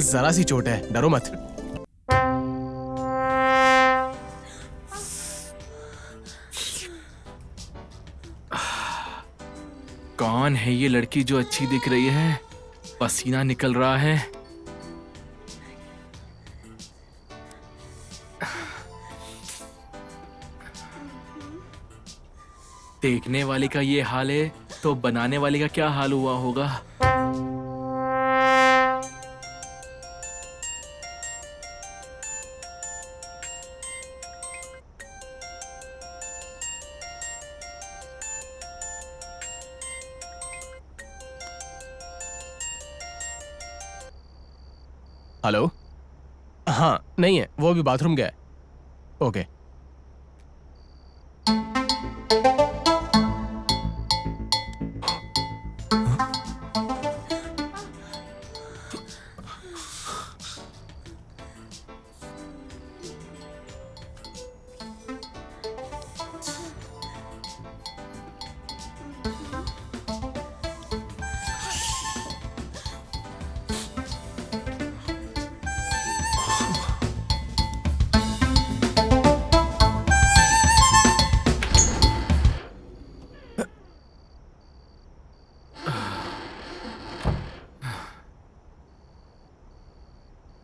बस जरा सी चोट है, डरो मत। कौन है ये लड़की जो अच्छी दिख रही है? पसीना निकल रहा है। देखने वाले का ये हाल है तो बनाने वाले का क्या हाल हुआ होगा? हेलो? हाँ, नहीं है, वो अभी बाथरूम गया है। ओके।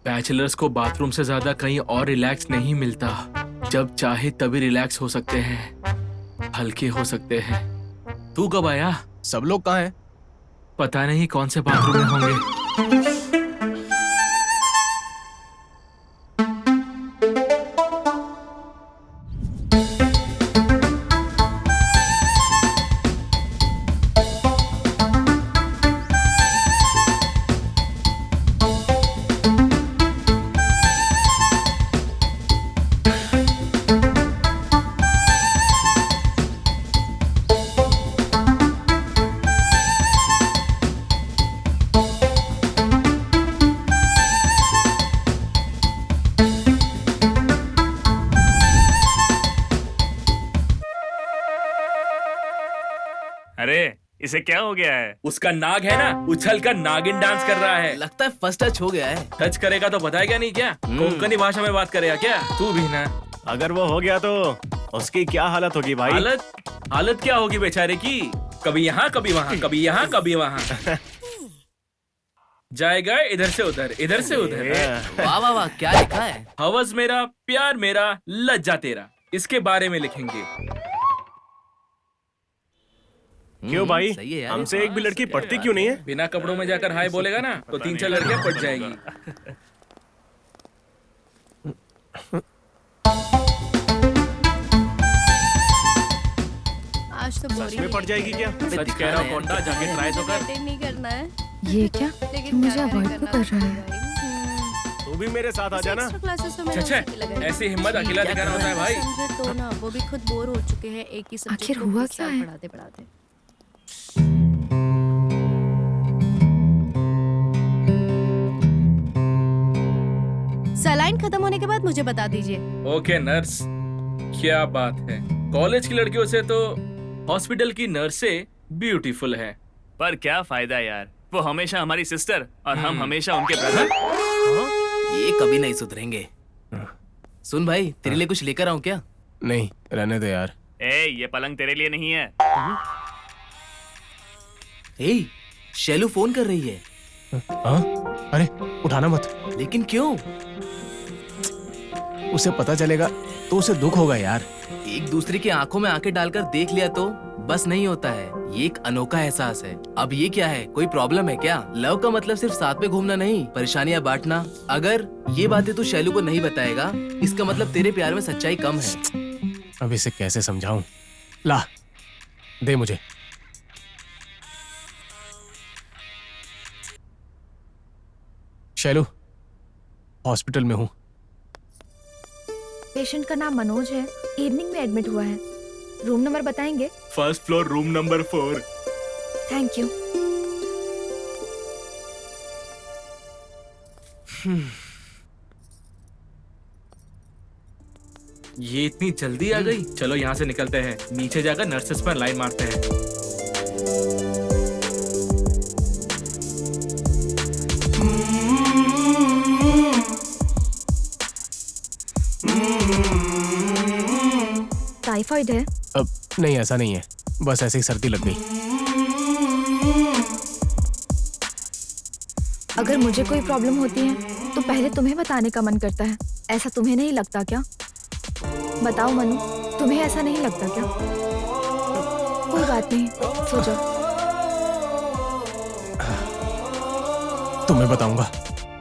बैचलर्स को बाथरूम से ज्यादा कहीं और रिलैक्स नहीं मिलता। जब चाहे तभी रिलैक्स हो सकते हैं, हल्के हो सकते हैं। तू कब आया? सब लोग कहाँ हैं? पता नहीं कौन से बाथरूम में होंगे। अरे इसे क्या हो गया है? उसका नाग है ना, उछल कर नागिन डांस कर रहा है। लगता है फर्स्ट टच हो गया है। टच करेगा तो बताएगा नहीं क्या? कोंकणी भाषा में बात करेगा क्या? तू भी ना। अगर वो हो गया तो उसकी क्या हालत होगी भाई? हालत क्या होगी बेचारे की? कभी यहाँ कभी वहाँ, कभी यहाँ कभी वहाँ। जाएगा इधर से उधर, इधर से उधर। वाह वाह वाह, क्या लिखा है? हवस मेरा, प्यार मेरा, लज्जा तेरा, इसके बारे में लिखेंगे। क्यों भाई? सही है यार। हमसे एक भी लड़की पढ़ती क्यों नहीं है? बिना कपड़ों में जाकर हाय बोलेगा ना तो 3-4 लड़कियां पट जाएगी। आज तो सच में पड़ जाएगी क्या? सच कह रहा हूँ कोंडा, जाके ट्राई तो कर। अटेंड नहीं करना है, ये क्या? लेकिन मुझे क्या अवॉइड करना तो कर रहा है। तू भी मेरे साथ आ जाना। एक्स्ट्रा क्लासेस तो मैंने अच्छा, उसी की लगाई। ऐसी हिम्मत अकेला दिखाना होता है भाई। समझे तो ना, वो भी खुद बोर हो चुके हैं एक ही सब्जेक्ट आखिर को हुआ एक क्या साथ है? पढ़ाते पढ़ाते। सलाइन खत्म होने के बाद मुझे बता दीजिए। ओके नर्स, क्या बात है। कॉलेज की लड़कियों से तो हॉस्पिटल की नर्सें ब्यूटीफुल है। पर क्या फायदा यार, वो हमेशा हमारी सिस्टर और हम हमेशा उनके ब्रदर। ये कभी नहीं सुधरेंगे। सुन भाई, तेरे लिए कुछ लेकर आऊं क्या? नहीं, रहने दे यार। ए, ये पलंग तेरे लिए नहीं है। ए, शैलू फोन कर रही है। हाँ? अरे उठाना मत। लेकिन क्यों? उसे पता चलेगा तो उसे दुख होगा यार। एक दूसरे की आंखों में आंखें डालकर देख लिया तो बस नहीं होता है। ये एक अनोखा एहसास है। अब ये क्या है, कोई प्रॉब्लम है क्या? लव का मतलब सिर्फ साथ में घूमना नहीं, परेशानियां बांटना। अगर ये बातें तू शैलू को नहीं बताएगा, इसका मतलब तेरे प्यार में सच्चाई कम है। अब इसे कैसे समझाऊं? ला, दे मुझे। शैलू, हॉस्पिटल में हूँ। पेशेंट का नाम मनोज है, इवनिंग में एडमिट हुआ है। रूम नंबर बताएंगे? First floor, room number 4। Thank you. ये इतनी जल्दी आ गई? चलो यहाँ से निकलते हैं, नीचे जाकर नर्सेस पर लाइन मारते हैं। टाइफाइड है? अब नहीं, ऐसा नहीं है, बस ऐसे ही सर्दी लग गई। अगर मुझे कोई प्रॉब्लम होती है तो पहले तुम्हें बताने का मन करता है, ऐसा तुम्हें नहीं लगता क्या? बताओ मनु, तुम्हें ऐसा नहीं लगता क्या? कोई बात नहीं, सो जाओ। तुम्हें बताऊंगा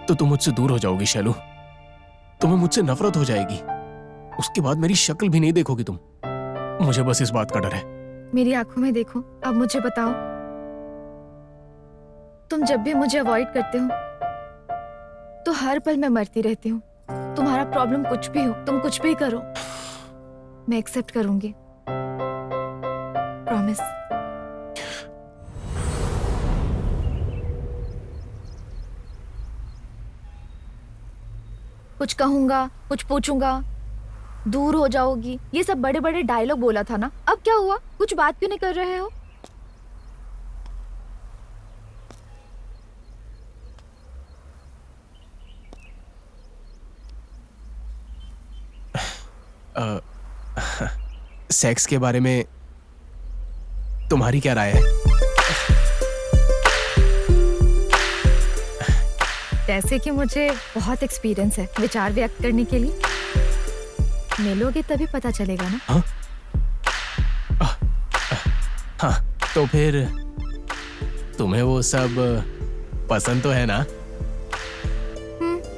तो तुम मुझसे दूर हो जाओगी शैलू, तुम्हें मुझसे नफरत हो जाएगी, उसके बाद मेरी शक्ल भी नहीं देखोगी तुम। मुझे बस इस बात का डर है। मेरी आंखों में देखो, अब मुझे बताओ, तुम जब भी मुझे अवॉइड करते हो तो हर पल मैं मरती रहती हूँ। तुम्हारा प्रॉब्लम कुछ भी हो, तुम कुछ भी करो, मैं एक्सेप्ट करूंगी, प्रॉमिस। कुछ कहूंगा, कुछ पूछूंगा, दूर हो जाओगी, ये सब बड़े बड़े डायलॉग बोला था ना, अब क्या हुआ? कुछ बात क्यों नहीं कर रहे हो? सेक्स के बारे में तुम्हारी क्या राय है? जैसे कि मुझे बहुत एक्सपीरियंस है विचार व्यक्त करने के लिए। मिलोगे तभी पता चलेगा ना। हाँ, तो फिर तुम्हें वो सब पसंद तो है ना?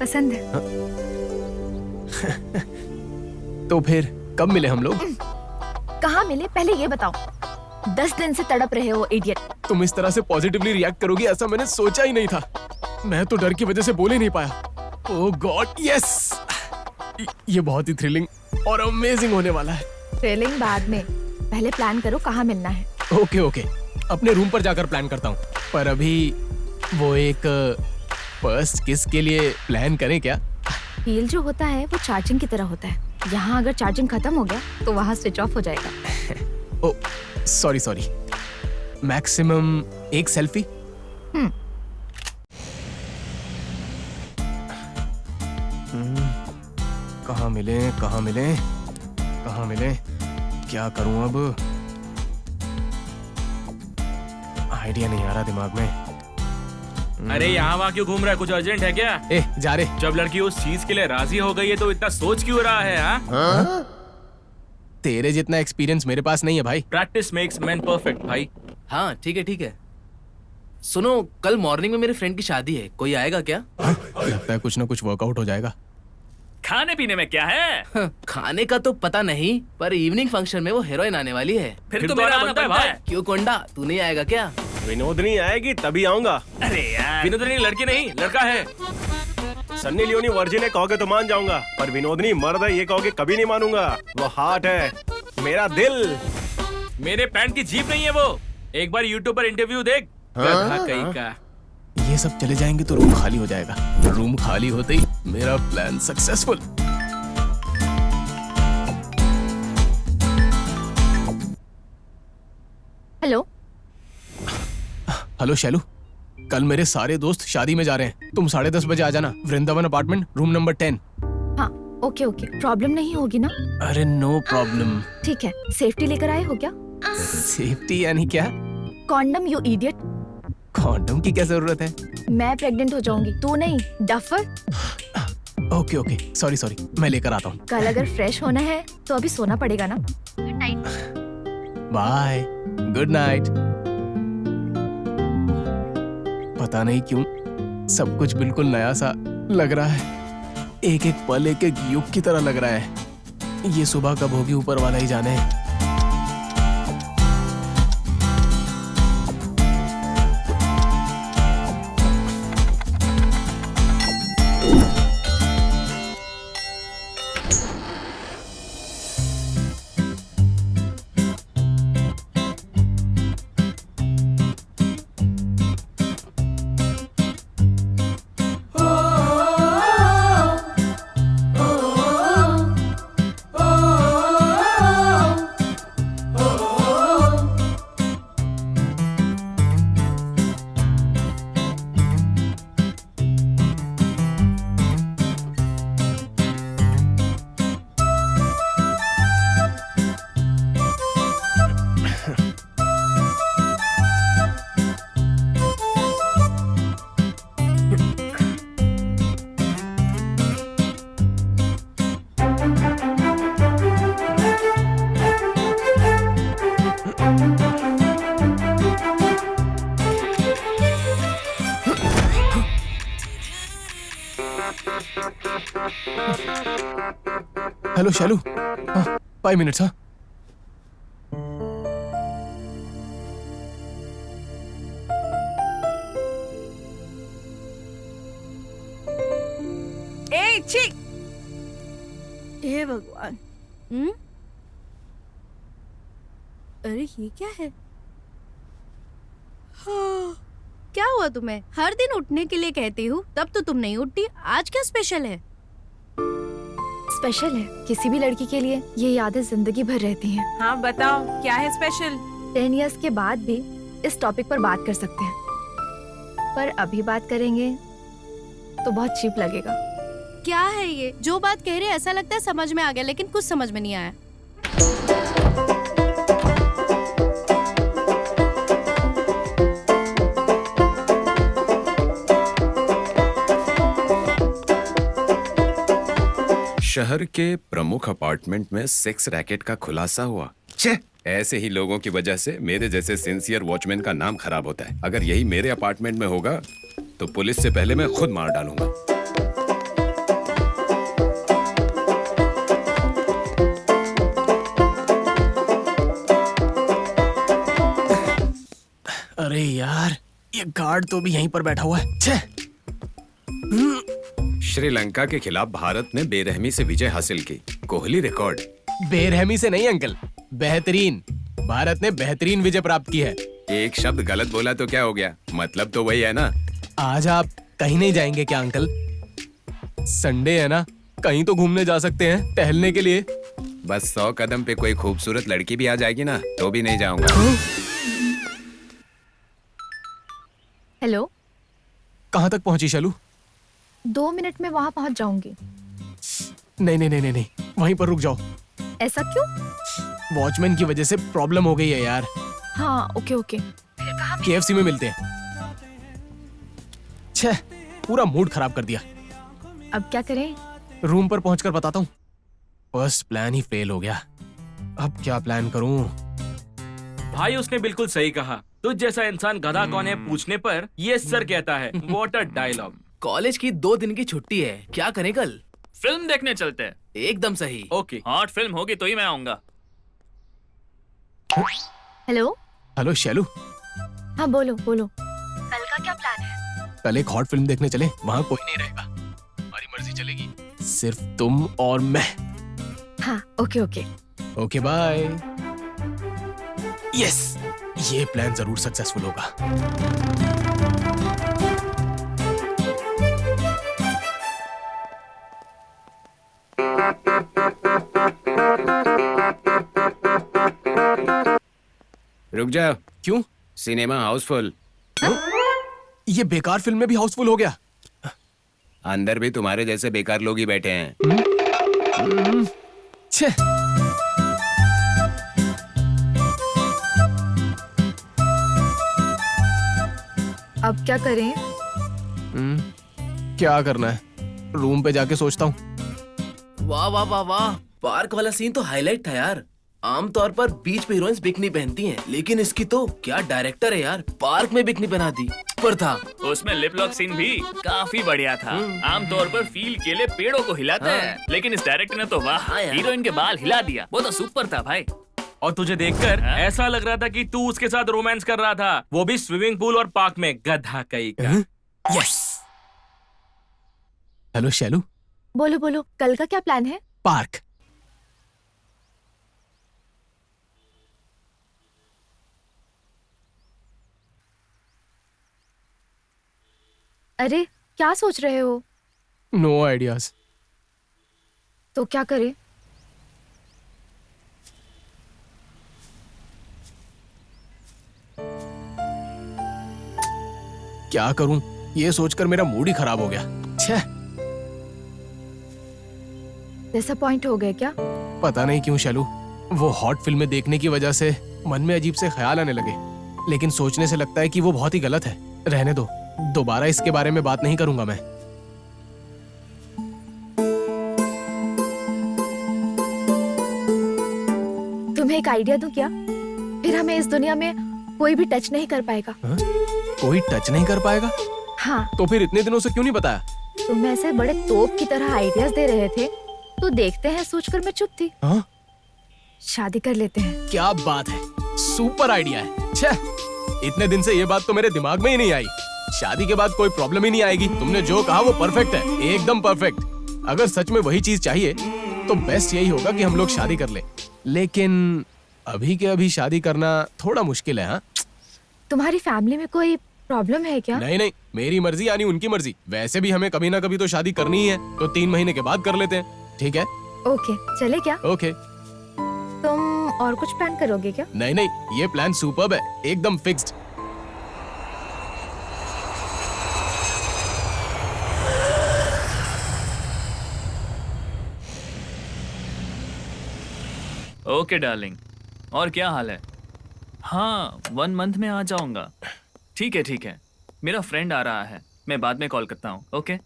पसंद है। तो फिर कब मिले हम लोग? कहाँ मिले पहले ये बताओ। 10 दिन से तड़प रहे हो इडियट। तुम इस तरह से पॉजिटिवली रिएक्ट करोगी ऐसा मैंने सोचा ही नहीं था। मैं तो डर की वजह से बोल ही नहीं पाया। ओह गॉड, यस! ये बहुत ही थ्रिलिंग और अमेजिंग होने वाला है। थ्रिलिंग बाद में, पहले प्लान करो कहाँ मिलना है। ओके ओके, अपने रूम पर जाकर प्लान करता हूँ, पर अभी वो एक फर्स्ट किस के लिए प्लान करें क्या? फील जो होता है वो चार्जिंग की तरह होता है। यहाँ अगर चार्जिंग खत्म हो गया तो वहाँ स्विच ऑफ हो जाएगा। ओ सॉरी सॉरी, मैक्सिमम एक सेल्फी? कहाँ मिले कहाँ मिले कहाँ मिले, क्या करूं अब? आइडिया नहीं आ रहा दिमाग में। अरे यहाँ वहाँ क्यों घूम रहा है? कुछ अर्जेंट है क्या? ए जा रे। जब लड़की उस चीज के लिए राजी हो गई है तो इतना सोच क्यों रहा है? हाँ? तेरे जितना एक्सपीरियंस मेरे पास नहीं है भाई। प्रैक्टिस मेक्स मैन परफेक्ट भाई। हाँ ठीक है ठीक है। सुनो, कल मॉर्निंग में मेरे फ्रेंड की शादी है, कोई आएगा क्या? लगता है कुछ ना कुछ वर्कआउट हो जाएगा। खाने पीने में क्या है? खाने का तो पता नहीं, पर इवनिंग फंक्शन में वो हीरोइन आने वाली है। फिर तो मेरा आना बनता है। क्यों कोंडा, तू नहीं आएगा क्या? विनोदनी आएगी तभी आऊंगा। अरे यार, विनोदनी लड़की नहीं लड़का है। सन्नी लियोनी वर्जिन है कहोगे तो मान जाऊंगा, पर विनोदनी मर्द है ये कहोगे कभी नहीं मानूंगा। वो हार्ट है, मेरा दिल। मेरे पैंट की जीप नहीं है वो। एक बार यूट्यूब पर इंटरव्यू देख। गधा कहीं का। ये सब चले जाएंगे तो रूम खाली हो जाएगा। रूम खाली होते ही मेरा plan successful. Hello hello Shailu, कल मेरे सारे दोस्त शादी में जा रहे हैं, तुम 10:30 बजे आ जाना, वृंदावन अपार्टमेंट, रूम नंबर 10। हाँ ओके ओके, प्रॉब्लम नहीं होगी ना? अरे नो प्रॉब्लम। ठीक है, सेफ्टी लेकर आए हो क्या? सेफ्टी यानी क्या? Condom you idiot. कॉन्डम की क्या जरूरत है? मैं प्रेग्नेंट हो जाऊंगी, तू नहीं duffer. Okay okay, sorry sorry, मैं लेकर आता हूँ। कल अगर फ्रेश होना है तो अभी सोना पड़ेगा ना। Good night. Bye, good night. पता नहीं क्यों सब कुछ बिल्कुल नया सा लग रहा है। एक एक पल एक एक युग की तरह लग रहा है। ये सुबह कब होगी ऊपर वाला ही जाने। Hello Shailu, 5 minutes. हाँ ए छी, हे भगवान। अरे ये क्या है? हाँ, क्या हुआ तुम्हें? हर दिन उठने के लिए कहती हूँ, तब तो तुम नहीं उठती। आज क्या स्पेशल है? स्पेशल है, किसी भी लड़की के लिए ये यादें जिंदगी भर रहती हैं। हाँ बताओ क्या है स्पेशल? 10 इयर्स के बाद भी इस टॉपिक पर बात कर सकते हैं, पर अभी बात करेंगे तो बहुत चीप लगेगा। क्या है ये? जो बात कह रहे ऐसा लगता है समझ में आ गया, लेकिन कुछ समझ में नहीं आया। शहर के प्रमुख अपार्टमेंट में सेक्स रैकेट का खुलासा हुआ। छे, ऐसे ही लोगों की वजह से मेरे जैसे सिंसियर वॉचमैन का नाम खराब होता है। अगर यही मेरे अपार्टमेंट में होगा तो पुलिस से पहले मैं खुद मार डालूंगा। अरे यार, ये गार्ड तो भी यहीं पर बैठा हुआ है। छे। श्रीलंका के खिलाफ भारत ने बेरहमी से विजय हासिल की। कोहली रिकॉर्ड। बेरहमी से नहीं अंकल, बेहतरीन। भारत ने बेहतरीन विजय प्राप्त की है। एक शब्द गलत बोला तो क्या हो गया? मतलब तो वही है ना। आज आप कहीं नहीं जाएंगे क्या अंकल? संडे है ना, कहीं तो घूमने जा सकते हैं टहलने के लिए। बस 100 कदम पे कोई खूबसूरत लड़की भी आ जाएगी ना तो भी नहीं जाऊंगा। हेलो, कहाँ तक पहुंची शैलू? 2 मिनट में वहाँ पहुँच जाऊंगी। नहीं, वहीं पर रुक जाओ। ऐसा क्यों? वॉचमैन की वजह से प्रॉब्लम हो गई है यार। हाँ ओके। KFC में मिलते हैं। छे, पूरा मूड खराब कर दिया। अब क्या करें? रूम पर पहुंचकर बताता हूँ। फर्स्ट प्लान ही फेल हो गया। अब क्या प्लान करूं? भाई उसने बिल्कुल सही कहा। तुझ जैसा इंसान गधा कौन है पूछने पर ये सर कहता है। What a dialogue. कॉलेज की 2 दिन की छुट्टी है, क्या करें कल? फिल्म देखने चलते हैं। एकदम सही। ओके। हॉट फिल्म होगी तो ही मैं आऊंगा। हेलो शैलू। हाँ बोलो। कल का क्या प्लान है? कल एक हॉट फिल्म देखने चले, वहाँ कोई नहीं रहेगा, हमारी मर्जी चलेगी, सिर्फ तुम और मैं। हाँ ओके बाय। यस, ये प्लान जरूर सक्सेसफुल होगा। रुक जाओ। क्यों? सिनेमा हाउसफुल। ये बेकार फिल्म में भी हाउसफुल हो गया। अंदर भी तुम्हारे जैसे बेकार लोग ही बैठे हैं। छे। अब क्या करें? क्या करना है? रूम पे जाके सोचता हूँ। वाह, पार्क वाला सीन तो हाईलाइट था यार। आमतौर पर बीच पे हीरोइंस बिकनी पहनती हैं, लेकिन इसकी तो क्या डायरेक्टर है यार, पार्क में बिकनी पहना दी। पर था उसमें लिप लॉक सीन भी काफी बढ़िया था। आमतौर पर फील के लिए पेड़ों को हिलाते हैं, लेकिन इस डायरेक्टर ने तो वाह, हीरोइन के बाल हिला दिया। वो तो सुपर था भाई। और तुझे देखकर ऐसा लग रहा था कि तू उसके साथ रोमांस कर रहा था, वो भी स्विमिंग पूल और पार्क में। गधा कहीं का। यस। हेलो शैलू। बोलो, कल का क्या प्लान है? पार्क। अरे क्या सोच रहे हो? No ideas. तो क्या करें? क्या करूं? ये सोचकर मेरा मूड ही खराब हो गया। छे। डिसअपॉइंट हो गए क्या? पता नहीं क्यों शैलू, वो हॉट फिल्में देखने की वजह से मन में अजीब से ख्याल आने लगे, लेकिन सोचने से लगता है कि वो बहुत ही गलत है। रहने दो, दोबारा इसके बारे में बात नहीं करूंगा मैं। तुम्हें एक आइडिया दूं क्या? फिर हमें इस दुनिया में कोई भी टच नहीं कर पाएगा। कोई टच नहीं कर पाएगा? हाँ। तो फिर इतने दिनों से क्यों नहीं बताया? तुम ऐसे बड़े तोप की तरह आइडियाज दे रहे थे, तो देखते हैं सोचकर मैं चुप थी। हाँ? शादी कर लेते हैं। क्या बात है, सुपर आइडिया है। छे, इतने दिन से ये बात तो मेरे दिमाग में ही नहीं आई। शादी के बाद कोई प्रॉब्लम ही नहीं आएगी। तुमने जो कहा वो परफेक्ट है, एकदम परफेक्ट। अगर सच में वही चीज चाहिए तो बेस्ट यही होगा कि हम लोग शादी कर ले। लेकिन अभी के अभी शादी करना थोड़ा मुश्किल है। हाँ, तुम्हारी फैमिली में कोई प्रॉब्लम है क्या? नहीं नहीं, मेरी मर्जी यानी उनकी मर्जी। वैसे भी हमें कभी ना कभी तो शादी करनी ही है, तो 3 महीने के बाद कर लेते हैं। ठीक है? ओके, चले क्या? ओके। तुम और कुछ प्लान करोगे क्या? नहीं नहीं, ये प्लान सुपर्ब है, एकदम फिक्स्ड। ओके डार्लिंग, और क्या हाल है? हाँ, 1 मंथ में आ जाऊंगा। ठीक है, मेरा फ्रेंड आ रहा है, मैं बाद में कॉल करता हूँ। Okay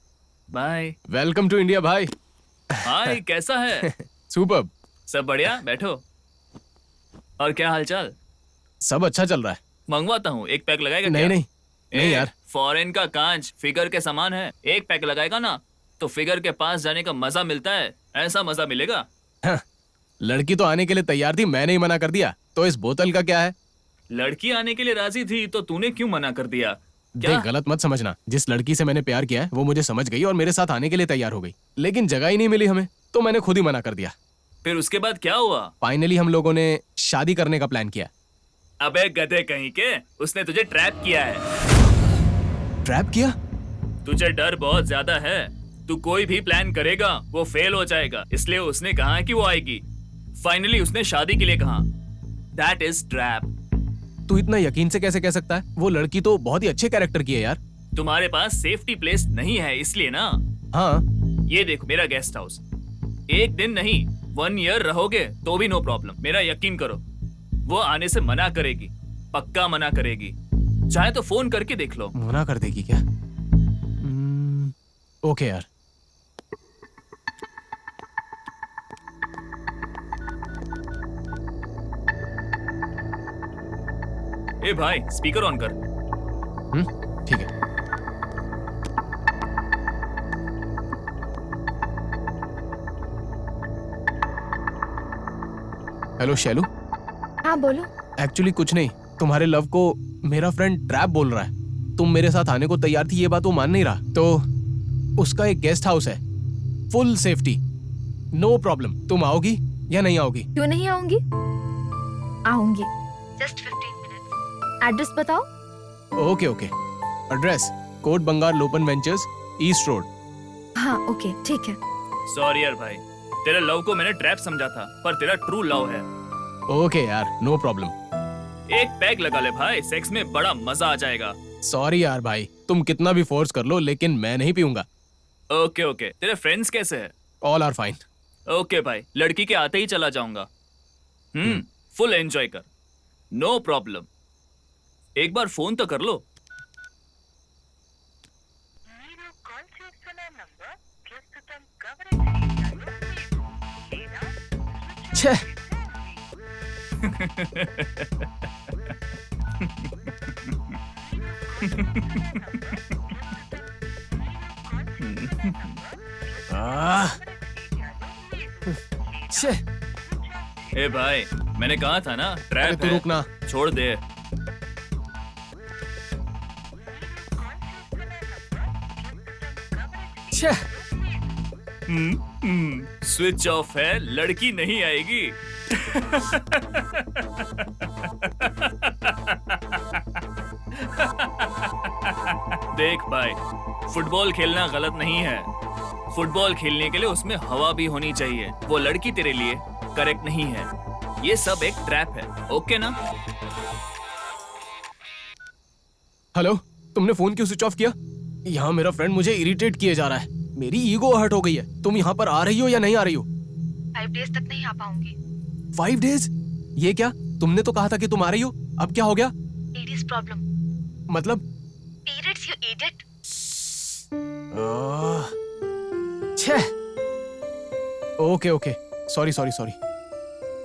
bye. Welcome to India भाई। हाय, कैसा है? सुपर्ब। सब बढ़िया, बैठो। और क्या हालचाल? सब अच्छा चल रहा है। मंगवाता हूँ, एक पैक लगाएगा? नहीं क्या? नहीं यार। फॉरेन का कांच फिगर के समान है, एक पैक लगाएगा ना तो फिगर के पास जाने का मजा मिलता है, ऐसा मजा मिलेगा। हाँ, लड़की तो आने के लिए तैयार थी, मैंने ही मना कर दिया, तो इस बोतल का क्या है? लड़की आने के लिए राजी थी तो तूने क्यों मना कर दिया? क्या? देख, गलत मत समझना। जिस लड़की से मैंने प्यार किया है वो मुझे समझ गई और मेरे साथ आने के लिए तैयार हो गई, लेकिन जगह ही नहीं मिली हमें, तो मैंने खुद ही मना कर दिया। फिर उसके बाद क्या हुआ? फाइनली हम लोगों ने शादी करने का प्लान किया। अबे गधे कहीं के, उसने तुझे ट्रैप किया है। ट्रैप किया? तुझे डर बहुत ज्यादा है, तू कोई भी प्लान करेगा वो फेल हो जाएगा, इसलिए उसने कहा कि वो आएगी। फाइनली उसने शादी के लिए कहा। That is trap. तू इतना यकीन से कैसे कह सकता है? वो लड़की तो बहुत ही अच्छे कैरेक्टर की है यार। तुम्हारे पास सेफ्टी प्लेस नहीं है इसलिए ना। हाँ, ये देखो मेरा गेस्ट हाउस, 1 दिन नहीं 1 ईयर रहोगे तो भी नो प्रॉब्लम। मेरा यकीन करो, वो आने से मना करेगी, पक्का मना करेगी। चाहे तो फोन करके देख लो। मना कर देगी क्या? ओके यार। ए भाई, स्पीकर ऑन कर। ठीक है। हेलो शैलू। हाँ बोलो। एक्चुअली कुछ नहीं, तुम्हारे लव को मेरा फ्रेंड ट्रैप बोल रहा है। तुम मेरे साथ आने को तैयार थी, ये बात वो मान नहीं रहा, तो उसका एक गेस्ट हाउस है, फुल सेफ्टी, नो प्रॉब्लम। तुम आओगी या नहीं आओगी? क्यों नहीं आऊंगी? आऊंगी। Just 15 minutes. एड्रेस बताओ। Okay okay. एड्रेस कोट बंगाल लोपन वेंचर्स, ईस्ट रोड। हाँ ओके, ठीक है। सॉरी यार भाई, तेरे लव को मैंने ट्रैप समझा था, पर तेरा ट्रू लव है। ओके यार, नो प्रॉब्लम। एक पैक लगा ले भाई, सेक्स में बड़ा मजा आ जाएगा। सॉरी यार भाई, तुम कितना भी फोर्स कर लो, लेकिन मैं नहीं पीऊंगा। Okay okay. तेरे फ्रेंड्स कैसे हैं? All are fine. ओके भाई, लड़की के आते ही चला जाऊंगा। फुल एंजॉय कर, नो प्रॉब्लम। एक बार फोन तो कर लो। छे। छे। ए भाई, मैंने कहा था ना ट्रैप है। रुकना, छोड़ दे। छे। स्विच ऑफ है, लड़की नहीं आएगी। देख भाई, फुटबॉल खेलना गलत नहीं है। फुटबॉल खेलने के लिए उसमें हवा भी होनी चाहिए। वो लड़की तेरे लिए करेक्ट नहीं है। ये सब एक ट्रैप है, ओके ना? हेलो, तुमने फोन क्यों स्विच ऑफ किया? यहाँ मेरा फ्रेंड मुझे इरिटेट किए जा रहा है, मेरी ईगो हर्ट हो गई है। तुम यहाँ पर आ रही हो या नहीं आ रही हो? 5 डेज तक नहीं आ पाऊंगी। 5 डेज? ये क्या? तुमने तो कहा था कि तुम आ रही हो, अब क्या हो गया? Ladies problem. मतलब? Periods, you idiot. छे। Okay okay, sorry sorry sorry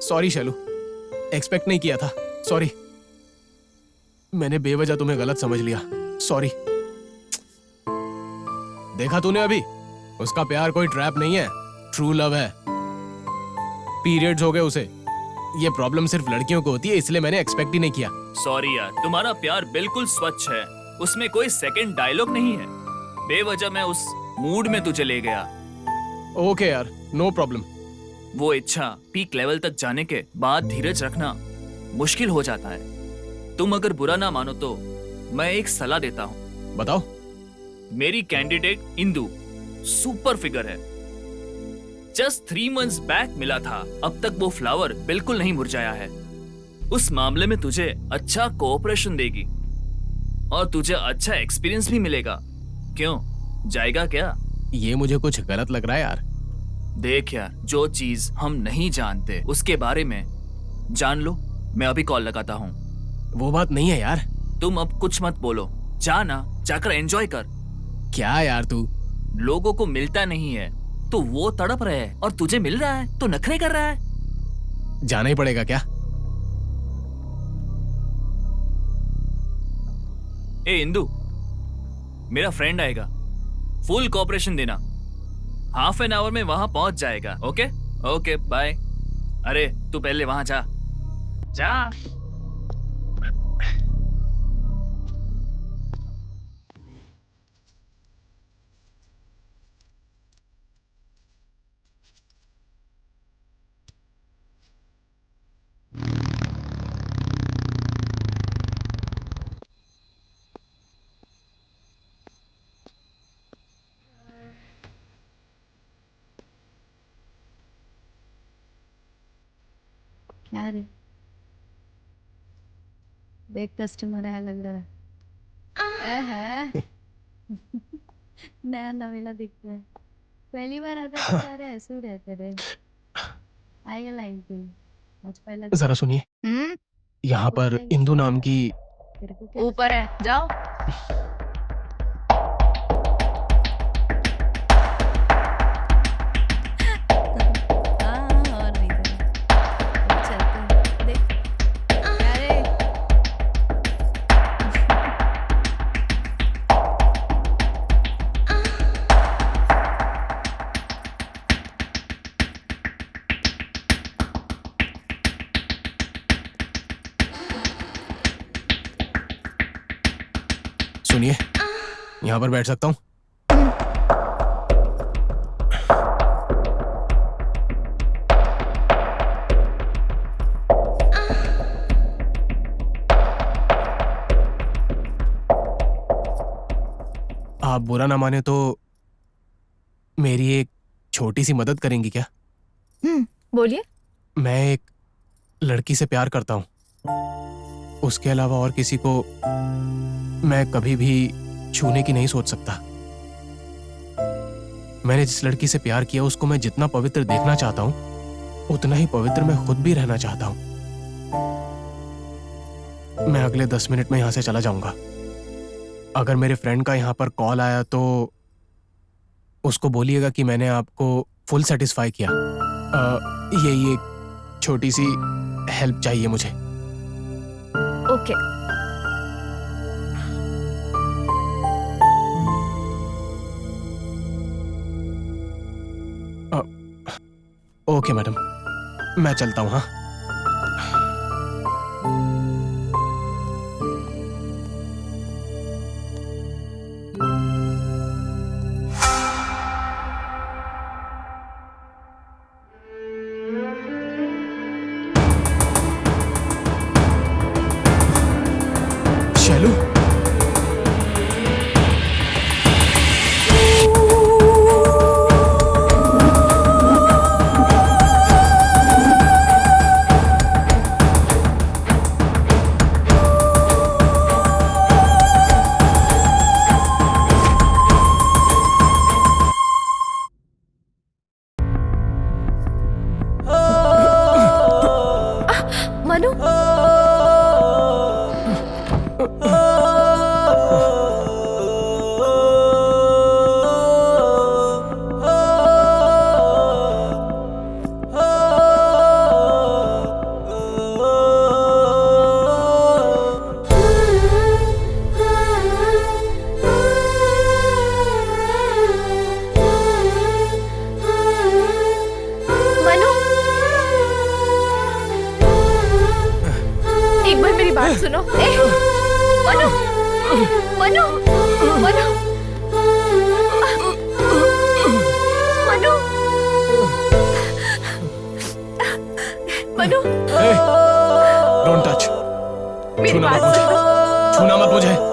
sorry Shailu, expect नहीं किया था, सॉरी। मैंने बेवजह तुम्हें गलत समझ लिया, सॉरी। देखा तूने अभी, उसका प्यार कोई ट्रैप नहीं है, ट्रू लव है। पीरियड्स हो गए उसे। ये प्रॉब्लम सिर्फ लड़कियों को होती है, इसलिए मैंने एक्सपेक्ट ही नहीं किया। सॉरी यार, तुम्हारा प्यार बिल्कुल स्वच्छ है, उसमें कोई सेकंड डायलॉग नहीं है। बेवजह मैं उस मूड में तुझे ले गया। ओके यार, नो प्रॉब्लम। वो इच्छा पीक लेवल तक जाने के बाद धीरज रखना मुश्किल हो जाता है। तुम अगर बुरा ना मानो तो मैं एक सलाह देता हूँ। बताओ। मेरी कैंडिडेट इंदु सुपर फिगर है। जस्ट 3 months बैक मिला था, अब तक वो फ्लावर बिल्कुल नहीं मुरझाया है। उस मामले में तुझे अच्छा कोऑपरेशन देगी और तुझे अच्छा एक्सपीरियंस भी मिलेगा। क्यों, जाएगा क्या? ये मुझे कुछ गलत लग रहा है यार। देख यार, जो चीज हम नहीं जानते उसके बारे में जान लो। मैं अभी कॉल लगाता हूँ। वो बात नहीं है यार। तुम अब कुछ मत बोलो, जाना, जाकर एंजॉय कर। क्या यार तू? लोगों को मिलता नहीं है तो वो तड़प रहे हैं और तुझे मिल रहा है तो नखरे कर रहा है। जाना ही पड़ेगा क्या? ए इंदु, मेरा फ्रेंड आएगा, फुल कोऑपरेशन देना। हाफ एन आवर में वहां पहुंच जाएगा। Okay okay bye. अरे तू पहले वहां जा जा। क्या रे, देख कस्टमर आया लग रहा है। नया नवेला दिखता है। पहली बार आता है तो सारे ऐसे ही रहते रहे। आएगा लाइन पे आज पहला। जरा सुनिए, यहाँ पर इंदु नाम की ऊपर है, जाओ। सुनिए, यहाँ पर बैठ सकता हूँ? आप बुरा ना माने तो मेरी एक छोटी सी मदद करेंगी क्या? बोलिए। मैं एक लड़की से प्यार करता हूँ। उसके अलावा और किसी को मैं कभी भी छूने की नहीं सोच सकता। मैंने जिस लड़की से प्यार किया उसको मैं जितना पवित्र देखना चाहता हूँ उतना ही पवित्र मैं खुद भी रहना चाहता हूँ। मैं अगले 10 मिनट में यहाँ से चला जाऊंगा। अगर मेरे फ्रेंड का यहाँ पर कॉल आया तो उसको बोलिएगा कि मैंने आपको फुल सेटिस्फाई किया। ये एक छोटी सी हेल्प चाहिए मुझे। ओके। ओके मैडम, मैं चलता हूँ। हाँ, शैलू। मनु, बात सुनो। Manu, Manu, Manu, Manu, Manu, don't touch. मेरी बात सुनो। छूना मत मुझे।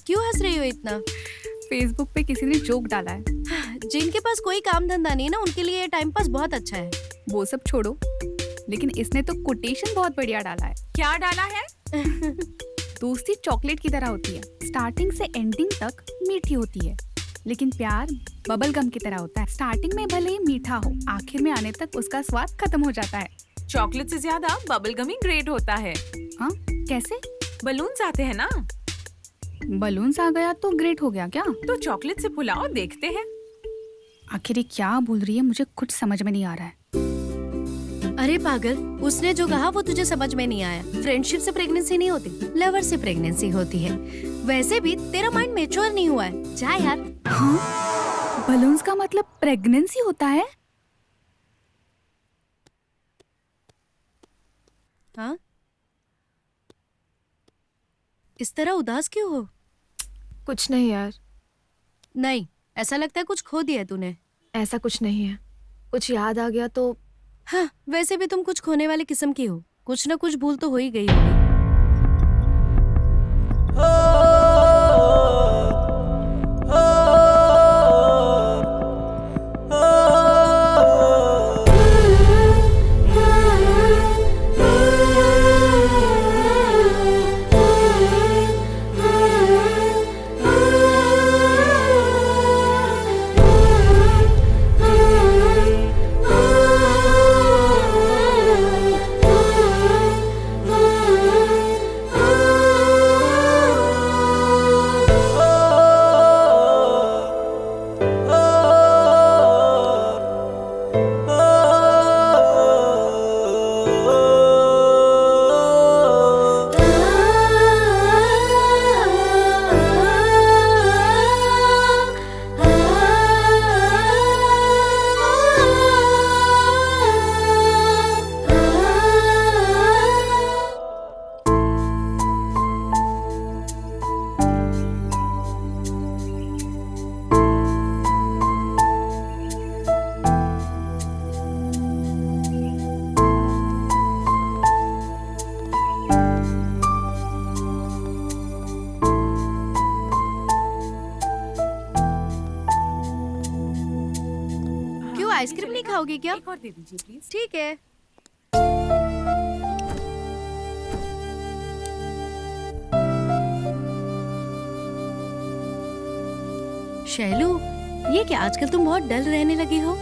क्यों हंस रही हो इतना? फेसबुक पे किसी ने जोक डाला है। जिनके पास कोई काम धंधा नहीं है ना, उनके लिए ये टाइम पास बहुत अच्छा है। वो सब छोड़ो, लेकिन इसने तो कोटेशन बहुत बढ़िया डाला है। क्या डाला है? दोस्ती चॉकलेट की तरह होती है, स्टार्टिंग से एंडिंग तक मीठी होती है, लेकिन प्यार बबल गम की तरह होता है। स्टार्टिंग में भले ही मीठा हो, आखिर में आने तक उसका स्वाद खत्म हो जाता है। चॉकलेट से ज्यादा बबल गम ही ग्रेट होता है। हाँ, कैसे? बलून्स आते हैं ना। बलून्स आ गया तो ग्रेट हो गया क्या? तो चॉकलेट से फुलाओ, देखते हैं। आखिर ये क्या बोल रही है, मुझे कुछ समझ में नहीं आ रहा है। अरे पागल, उसने जो कहा वो तुझे समझ में नहीं आया। फ्रेंडशिप से प्रेगनेंसी नहीं होती, लवर से प्रेगनेंसी होती है। वैसे भी तेरा माइंड मैच्योर नहीं हुआ है। जा यार। हाँ? बलून्स का मतलब प्रेगनेंसी होता है? हाँ? इस तरह उदास क्यों हो? कुछ नहीं यार। नहीं, ऐसा लगता है कुछ खो दिया तूने। ऐसा कुछ नहीं है, कुछ याद आ गया तो। हाँ, वैसे भी तुम कुछ खोने वाले किस्म की हो। कुछ न कुछ भूल तो हो ही गई होगी। आइसक्रीम नहीं खाओगे क्या? एक और दे दीजिए प्लीज। ठीक है। शैलू, ये क्या आजकल तुम बहुत डल रहने लगी हो?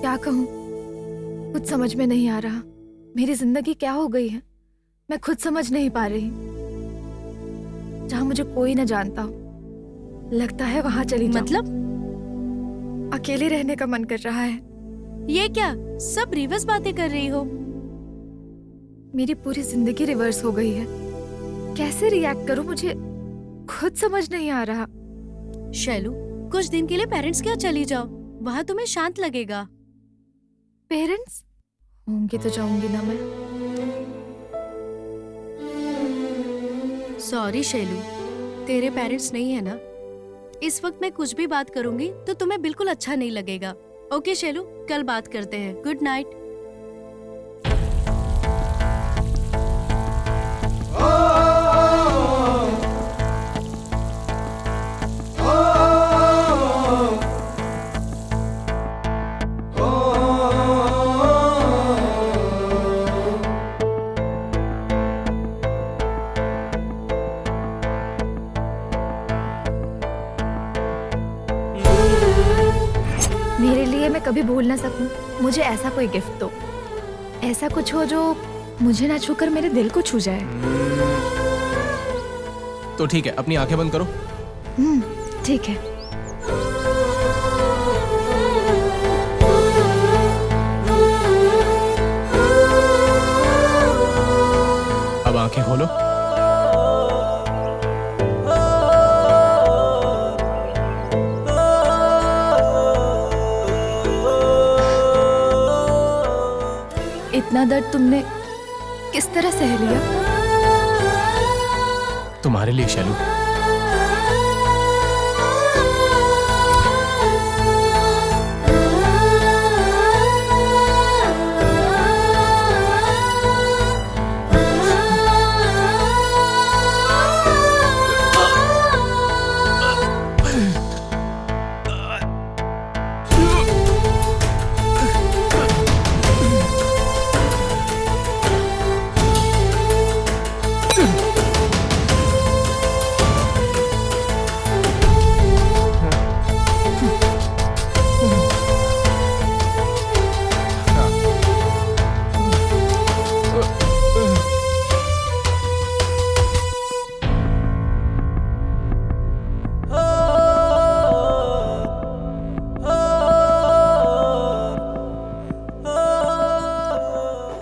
क्या कहूँ, कुछ समझ में नहीं आ रहा। मेरी जिंदगी क्या हो गई है, मैं खुद समझ नहीं पा रही। जहाँ मुझे कोई न जानता हो, लगता है वहाँ चली जाऊं। मतलब? अकेले रहने का मन कर रहा है। ये क्या सब रिवर्स बातें कर रही हो? मेरी पूरी जिंदगी रिवर्स हो गई है। कैसे रिएक्ट करूं, मुझे खुद समझ नहीं आ रहा। शैलू, कुछ दिन के लिए पेरेंट्स के यहाँ चली जाओ, वहाँ तुम्हें शांत लगेगा। पेरेंट्स होंगे तो जाऊंगी ना मैं। सॉरी शैलू, तेरे पेरेंट्स नहीं है ना। इस वक्त मैं कुछ भी बात करूंगी तो तुम्हें बिल्कुल अच्छा नहीं लगेगा। ओके शैलू, कल बात करते हैं। Good night. मेरे लिए मैं कभी भूल ना सकूं, मुझे ऐसा कोई गिफ्ट दो। ऐसा कुछ हो जो मुझे ना छूकर मेरे दिल को छू जाए। तो ठीक है, अपनी आंखें बंद करो। ठीक है। अब आंखें खोलो। इतना दर्द तुमने किस तरह सह लिया? तुम्हारे लिए शैलू।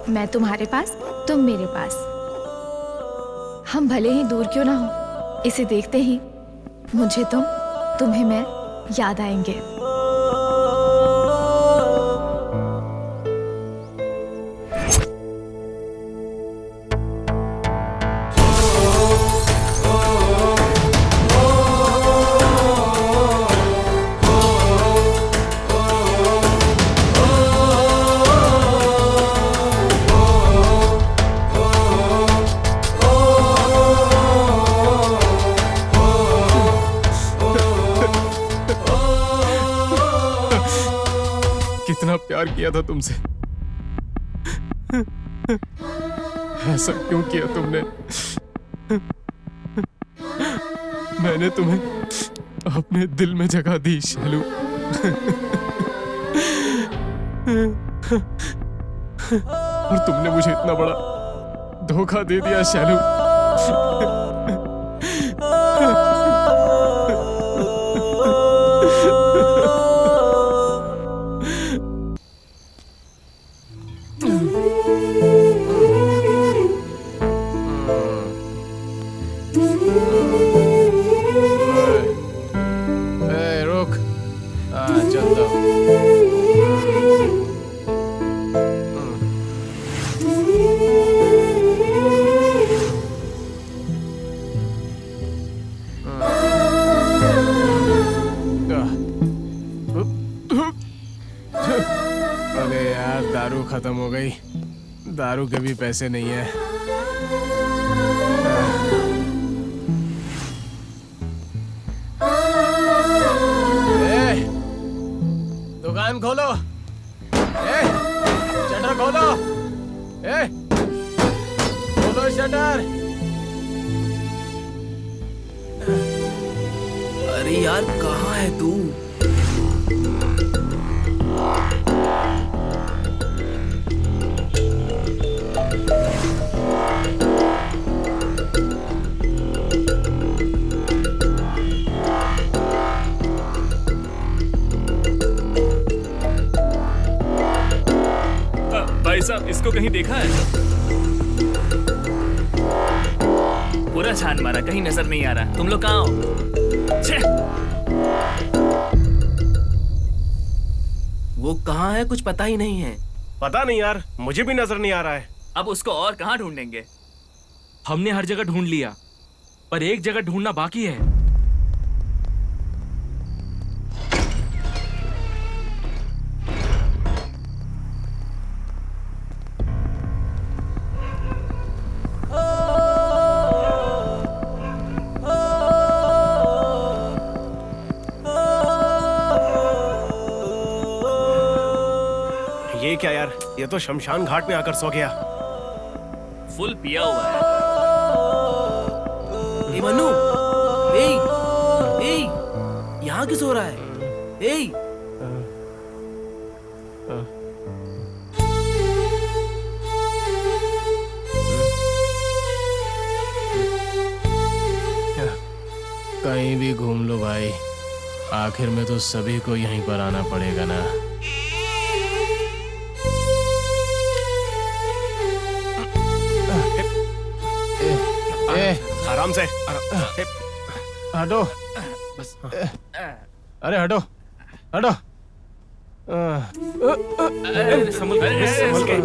मैं तुम्हारे पास, तुम मेरे पास। हम भले ही दूर क्यों ना हो, इसे देखते ही मुझे तुम, तुम्हें मैं याद आएंगे। कितना प्यार किया था तुमसे। ऐसा क्यों किया तुमने? मैंने तुम्हें अपने दिल में जगह दी शैलू। और तुमने मुझे इतना बड़ा धोखा दे दिया शैलू। रुक, चलता हूँ। अरे यार, दारू खत्म हो गई। दारू के भी पैसे नहीं है। दुकान खोलो। शटर खोलो। खोलो शटर। अरे यार, कहाँ है तू? भाई साहब, इसको कहीं देखा है? पूरा छान मारा, कहीं नजर नहीं आ रहा। तुम लोग कहाँ हो? छे! वो कहाँ है, कुछ पता ही नहीं है। पता नहीं यार, मुझे भी नजर नहीं आ रहा है। अब उसको और कहाँ ढूंढेंगे? हमने हर जगह ढूंढ लिया, पर एक जगह ढूंढना बाकी है। ये क्या यार, ये तो शमशान घाट में आकर सो गया। फुल पिया हुआ है। ए मन्नू, यहाँ क्यों सो रहा है? कहीं भी घूम लो भाई, आखिर में तो सभी को यहीं पर आना पड़ेगा ना। आराम से। हटो बस। अरे हटो हटो। संभल के।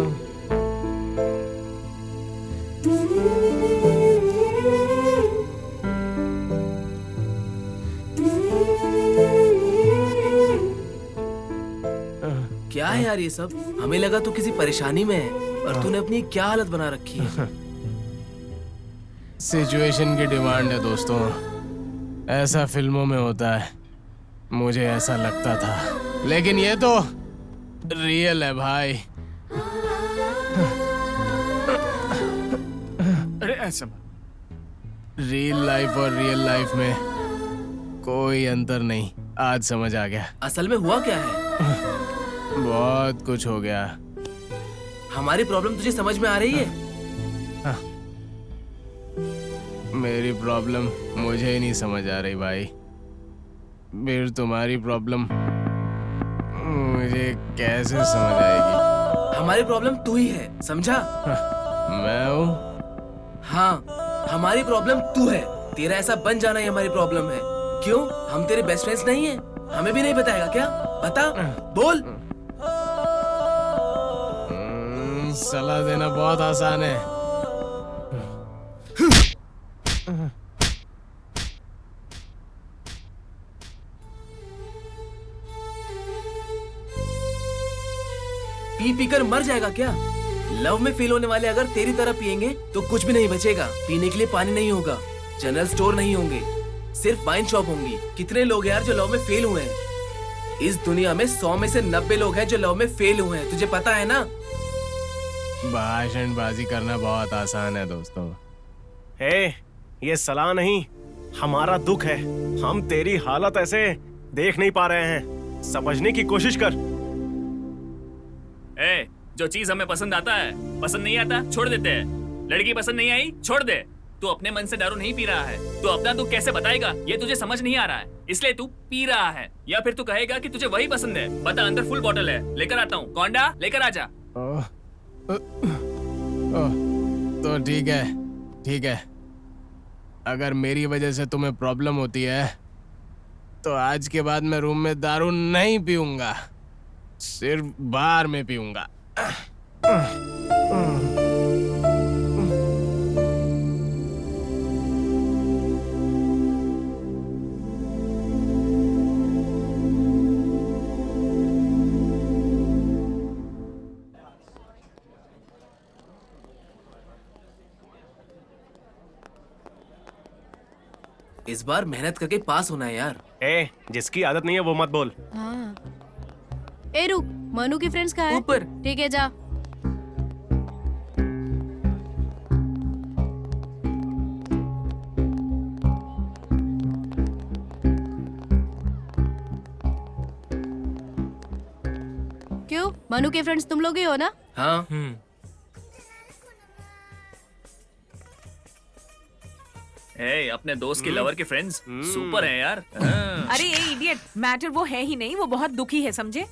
क्या है यार ये सब? हमें लगा तू किसी परेशानी में है और तूने अपनी क्या हालत बना रखी है। सिचुएशन की डिमांड है दोस्तों, ऐसा फिल्मों में होता है, मुझे ऐसा लगता था, लेकिन ये तो रियल है भाई। अरे ऐसा रियल लाइफ और रियल लाइफ में कोई अंतर नहीं, आज समझ आ गया। असल में हुआ क्या है? बहुत कुछ हो गया। हमारी प्रॉब्लम तुझे समझ में आ रही है? मेरी प्रॉब्लम मुझे ही नहीं समझ आ रही भाई, फिर तुम्हारी प्रॉब्लम मुझे कैसे समझ आएगी? हमारी प्रॉब्लम तू ही है, समझा? मैं हूँ? हाँ, हमारी प्रॉब्लम तू है। तेरा ऐसा बन जाना ही हमारी प्रॉब्लम है। क्यों? हम तेरे बेस्ट फ्रेंड्स नहीं है? हमें भी नहीं बताएगा क्या? बता, बोल। सलाह देना बहुत आसान है। पी पी कर मर जाएगा क्या? लव में फेल होने वाले अगर तेरी तरह पिएंगे तो कुछ भी नहीं बचेगा। पीने के लिए पानी नहीं होगा, जनरल स्टोर नहीं होंगे, सिर्फ वाइन शॉप होंगी। कितने लोग यार जो लव में फेल हुए हैं? इस दुनिया में 100 में से 90 लोग हैं जो लव में फेल हुए हैं, तुझे पता है ना? भाषणबाजी करना बहुत आसान है दोस्तों। ये सलाह नहीं, हमारा दुख है। हम तेरी हालत ऐसे देख नहीं पा रहे हैं, समझने की कोशिश कर। जो चीज हमें पसंद आता है, पसंद नहीं आता छोड़ देते हैं। लड़की पसंद नहीं आई, छोड़ दे। तू अपने मन से दारू नहीं पी रहा है, तू अपना दुख कैसे बताएगा ये तुझे समझ नहीं आ रहा है, इसलिए तू पी रहा है। या फिर तू कहेगा कि तुझे वही पसंद है। बता, अंदर फुल बोतल है, लेकर आता हूँ। कौंडा लेकर आजा। तो ठीक है। अगर मेरी वजह से तुम्हें प्रॉब्लम होती है तो आज के बाद मैं रूम में दारू नहीं पीऊंगा, सिर्फ बार में पीऊंगा। इस बार मेहनत करके पास होना है यार। जिसकी आदत नहीं है वो मत बोल। हाँ। रुक, मनु की फ्रेंड्स कहाँ है? ऊपर। ठीक है, जा। क्यों? मनु के फ्रेंड्स तुम लोग ही हो ना? हाँ। अपने दोस्त की लवर के फ्रेंड्स सुपर है यार। अरे ये इडियट, मैटर वो है ही नहीं, वो बहुत दुखी है, समझे?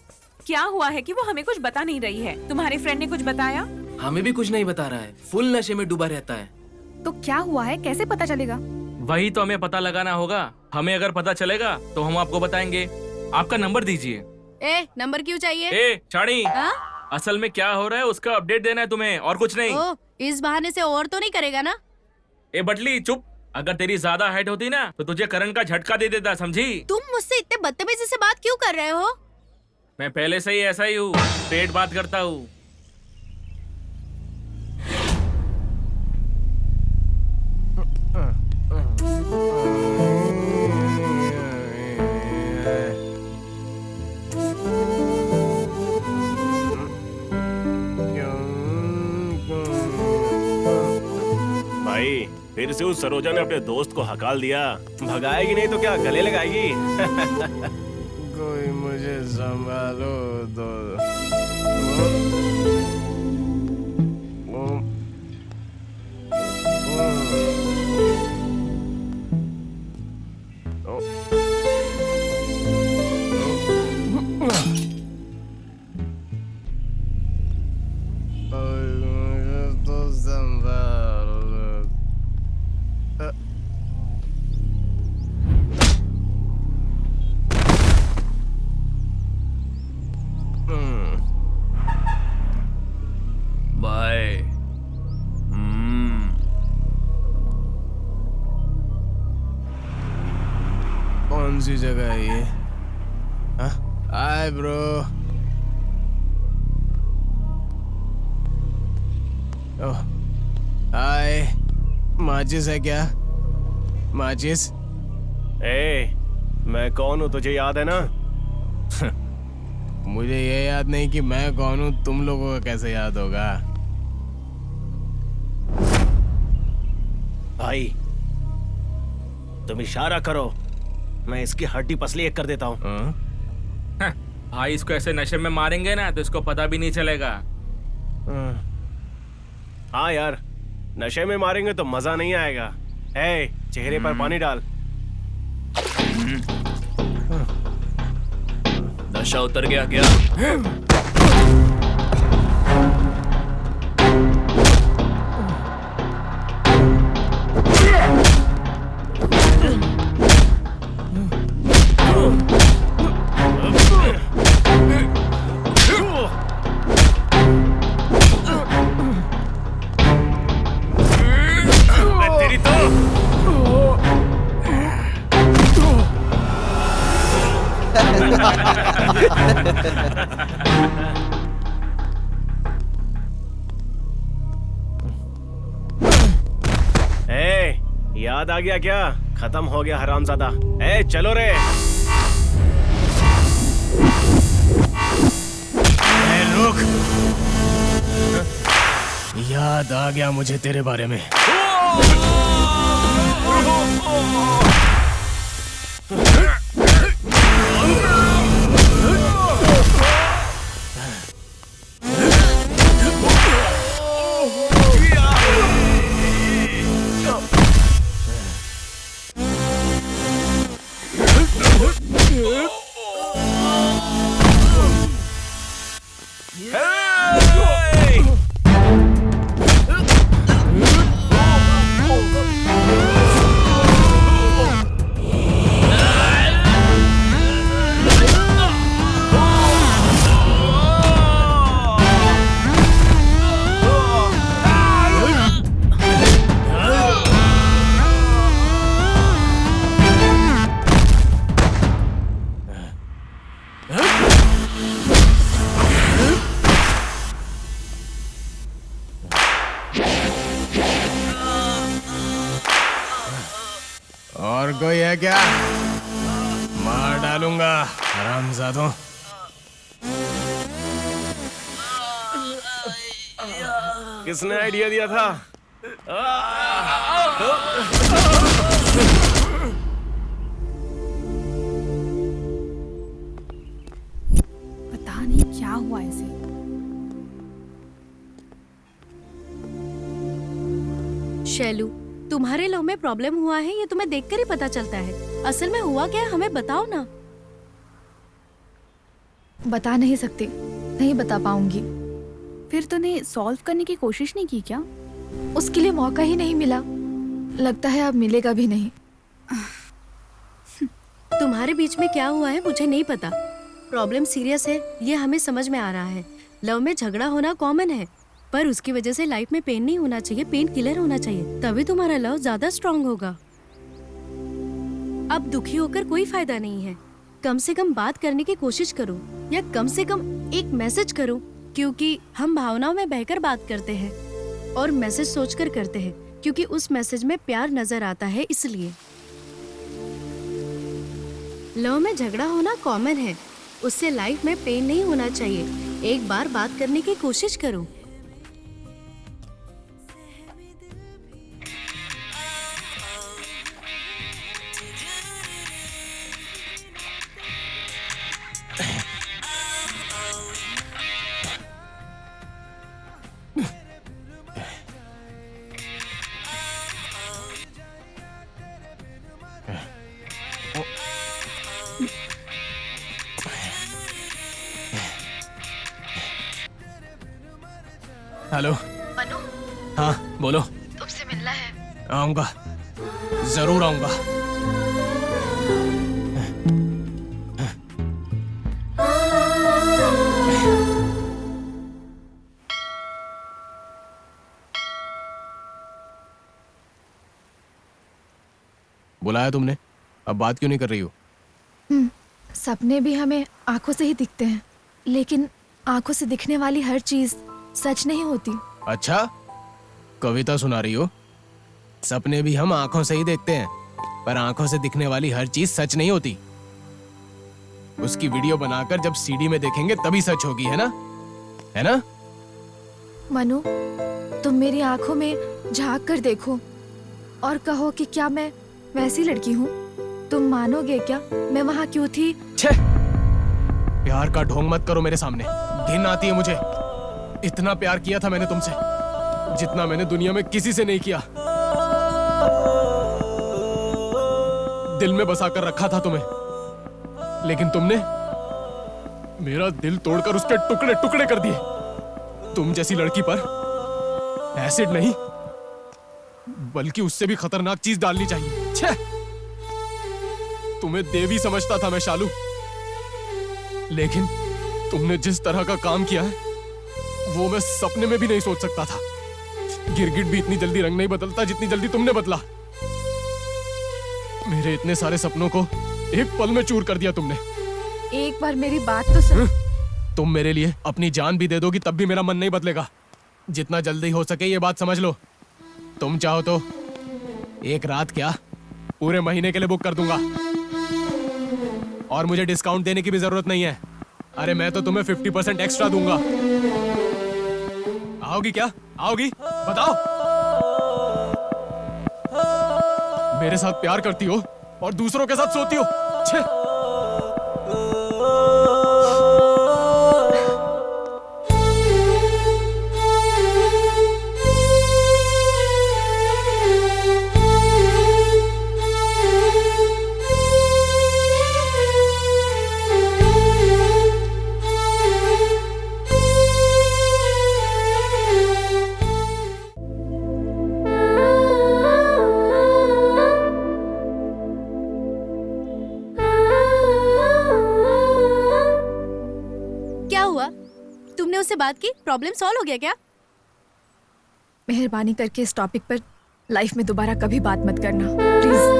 क्या हुआ है कि वो हमें कुछ बता नहीं रही है। तुम्हारे फ्रेंड ने कुछ बताया? हमें भी कुछ नहीं बता रहा है, फुल नशे में डूबा रहता है। तो क्या हुआ है, कैसे पता चलेगा? वही तो हमें पता लगाना होगा। हमें अगर पता चलेगा तो हम आपको बताएंगे। आपका नंबर दीजिए। नंबर क्यों चाहिए? चाणी, असल में क्या हो रहा है उसका अपडेट देना है तुम्हें, और कुछ नहीं। इस बहाने से और तो नहीं करेगा ना? बटली चुप। अगर तेरी ज्यादा हाइट होती ना तो तुझे करंट का झटका दे देता, समझी? तुम मुझसे इतने बदतमीजी से बात क्यों कर रहे हो? मैं पहले से ही ऐसा ही हूँ, स्ट्रेट बात करता हूँ। भाई, फिर से उस सरोजा ने अपने दोस्त को हकाल दिया। भगाएगी नहीं तो क्या गले लगाएगी? कोई मुझे संभालो दो। कौन सी जगह है ये? Hi bro. ओह हाय, माचिस है क्या? माचिस? मैं कौन हूँ तुझे याद है ना? मुझे ये याद नहीं कि मैं कौन हूँ, तुम लोगों को कैसे याद होगा? भाई तुम इशारा करो, मैं इसकी हड्डी पसली एक कर देता हूँ। भाई इसको ऐसे नशे में मारेंगे ना तो इसको पता भी नहीं चलेगा। हाँ यार, नशे में मारेंगे तो मजा नहीं आएगा। चेहरे पर पानी डाल। नशा उतर गया क्या? तेरी तो याद आ गया क्या? खत्म हो गया हरामजादा। चलो रे। रुक, याद आ गया मुझे तेरे बारे में। और कोई है क्या? मार डालूंगा हरामजादों। किसने आइडिया दिया था? पता नहीं क्या हुआ इसे। शैलू, तुम्हारे लव में प्रॉब्लम हुआ है ये तुम्हें देखकर ही पता चलता है। असल में हुआ क्या है हमें बताओ ना। बता नहीं सकती, नहीं बता पाऊंगी। फिर तूने सॉल्व करने की कोशिश नहीं की क्या? उसके लिए मौका ही नहीं मिला। लगता है अब मिलेगा भी नहीं। तुम्हारे बीच में क्या हुआ है मुझे नहीं पता। प्रॉब्लम सीरियस है ये हमें समझ में आ रहा है। लव में झगड़ा होना कॉमन है, पर उसकी वजह से लाइफ में पेन नहीं होना चाहिए, पेन किलर होना चाहिए, तभी तुम्हारा लव ज्यादा स्ट्रांग होगा। अब दुखी होकर कोई फायदा नहीं है। कम से कम बात करने की कोशिश करो, या कम से कम एक मैसेज करो, क्योंकि हम भावनाओं में बहकर बात करते हैं और मैसेज सोचकर करते हैं, क्योंकि उस मैसेज में प्यार नजर आता है। इसलिए लव में झगड़ा होना कॉमन है, उससे लाइफ में पेन नहीं होना चाहिए। एक बार बात करने की कोशिश करो। हेलो मनु, हाँ बोलो। तुमसे मिलना है। आऊंगा, जरूर आऊंगा। बुलाया तुमने, अब बात क्यों नहीं कर रही हो? सपने भी हमें आंखों से ही दिखते हैं, लेकिन आंखों से दिखने वाली हर चीज सच नहीं होती। अच्छा, कविता सुना रही हो? सपने भी हम आंखों से ही देखते हैं, पर आंखों से दिखने वाली हर चीज सच नहीं होती। उसकी वीडियो बनाकर जब सीडी में देखेंगे तभी सच होगी, है ना? है ना? मनु, तुम मेरी आंखों में झांक कर देखो और कहो कि क्या मैं वैसी लड़की हूँ? तुम मानोगे क्या मैं वहाँ क्यों थी? छे! प्यार का ढोंग मत करो मेरे सामने, घिन आती है मुझे। इतना प्यार किया था मैंने तुमसे जितना मैंने दुनिया में किसी से नहीं किया। दिल में बसा कर रखा था तुम्हें, लेकिन तुमने मेरा दिल तोड़कर उसके टुकड़े टुकड़े कर दिए। तुम जैसी लड़की पर एसिड नहीं बल्कि उससे भी खतरनाक चीज डालनी चाहिए। छे! तुम्हें देवी समझता था मैं शालू, लेकिन तुमने जिस तरह का काम किया है वो मैं सपने में भी नहीं सोच सकता था। गिरगिट भी इतनी जल्दी रंग नहीं बदलता जितनी जल्दी तुमने बदला। मेरे इतने सारे सपनों को एक पल में चूर कर दिया तुमने। एक बार मेरी बात तो सुन। तुम मेरे लिए अपनी जान भी दे दोगी तब भी मेरा मन नहीं बदलेगा। जितना जल्दी हो सके ये बात समझ लो। तुम चाहो तो एक रात क्या पूरे महीने के लिए बुक कर दूंगा, और मुझे डिस्काउंट देने की भी जरूरत नहीं है। अरे मैं तो तुम्हें 50% एक्स्ट्रा दूंगा। आओगी क्या? आओगी? बताओ। मेरे साथ प्यार करती हो और दूसरों के साथ सोती हो। छे! उससे बात की? प्रॉब्लम सॉल्व हो गया क्या? मेहरबानी करके इस टॉपिक पर लाइफ में दोबारा कभी बात मत करना, प्लीज।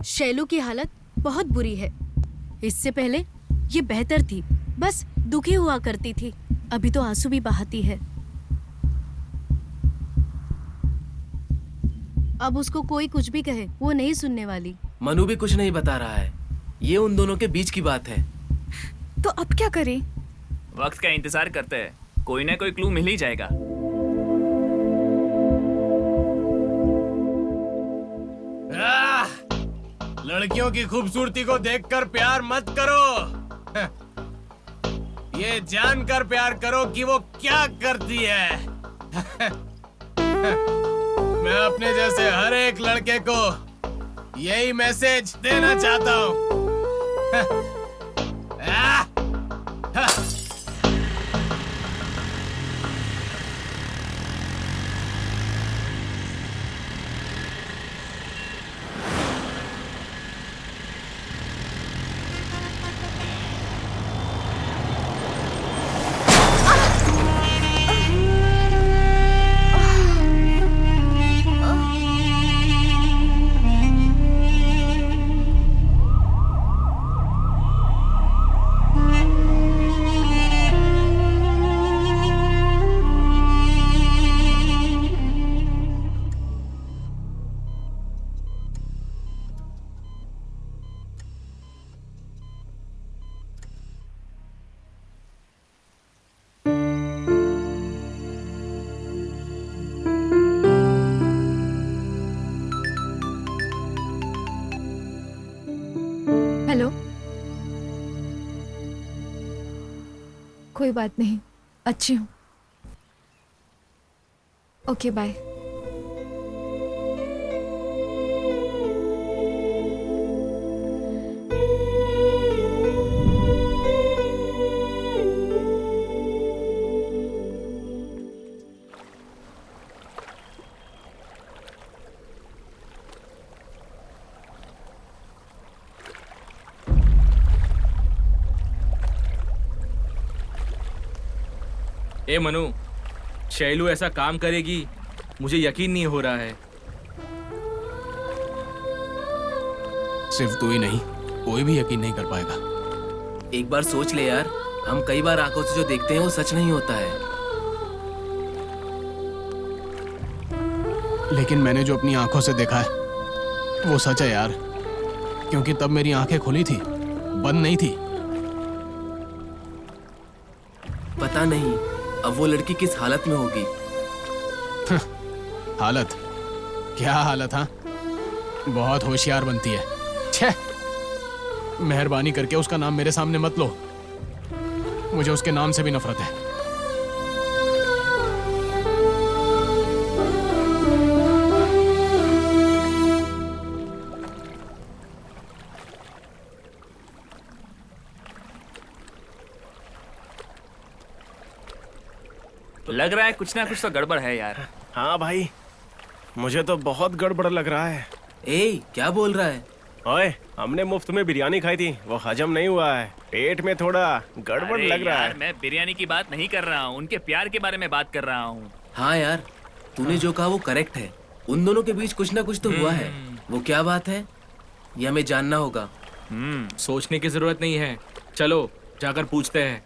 शैलू की हालत बहुत बुरी है। इससे पहले ये बेहतर थी, बस दुखी हुआ करती थी। अभी तो आंसू भी बहाती है। अब उसको कोई कुछ भी कहे वो नहीं सुनने वाली। मनु भी कुछ नहीं बता रहा है। ये उन दोनों के बीच की बात है। तो अब क्या करें? वक्त का इंतजार करते हैं, कोई ना कोई क्लू मिल ही जाएगा। लड़कियों की खूबसूरती को देखकर प्यार मत करो, ये जानकर प्यार करो कि वो क्या करती है। मैं अपने जैसे हर एक लड़के को यही मैसेज देना चाहता हूँ। हेलो, कोई बात नहीं, अच्छी हूँ। Okay bye. ए मनु, शैलू ऐसा काम करेगी मुझे यकीन नहीं हो रहा है। सिर्फ तू ही नहीं, कोई भी यकीन नहीं कर पाएगा। एक बार सोच ले यार, हम कई बार आंखों से जो देखते हैं वो सच नहीं होता है। लेकिन मैंने जो अपनी आंखों से देखा है वो सच है यार, क्योंकि तब मेरी आंखें खुली थी, बंद नहीं थी। पता नहीं अब वो लड़की किस हालत में होगी। हालत? क्या हालत? हाँ, बहुत होशियार बनती है। छे, मेहरबानी करके उसका नाम मेरे सामने मत लो, मुझे उसके नाम से भी नफरत है। लग रहा है कुछ ना कुछ तो गड़बड़ है यार। हाँ भाई, मुझे तो बहुत गड़बड़ लग रहा है। ए, क्या बोल रहा है? ओए, हमने मुफ्त में बिरयानी खाई थी, वो हजम नहीं हुआ है, पेट में थोड़ा गड़बड़ अरे लग रहा यार, है। मैं बिरयानी की बात नहीं कर रहा हूँ, उनके प्यार के बारे में बात कर रहा हूँ। हाँ यार, तूने जो कहा वो करेक्ट है। उन दोनों के बीच कुछ ना कुछ तो हुआ है। वो क्या बात है ये हमें जानना होगा। सोचने की जरूरत नहीं है, चलो जाकर पूछते हैं।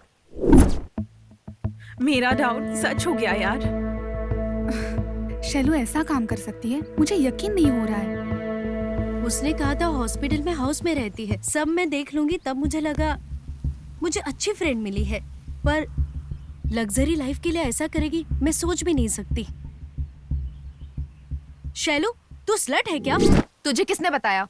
मेरा डाउट सच हो गया यार। शैलू ऐसा काम कर सकती है, मुझे यकीन नहीं हो रहा है। उसने कहा था हॉस्पिटल में हाउस में रहती है, सब मैं देख लूंगी। तब मुझे लगा मुझे अच्छी फ्रेंड मिली है, पर लग्जरी लाइफ के लिए ऐसा करेगी मैं सोच भी नहीं सकती। शैलू, तू स्लट है क्या? तुझे किसने बताया?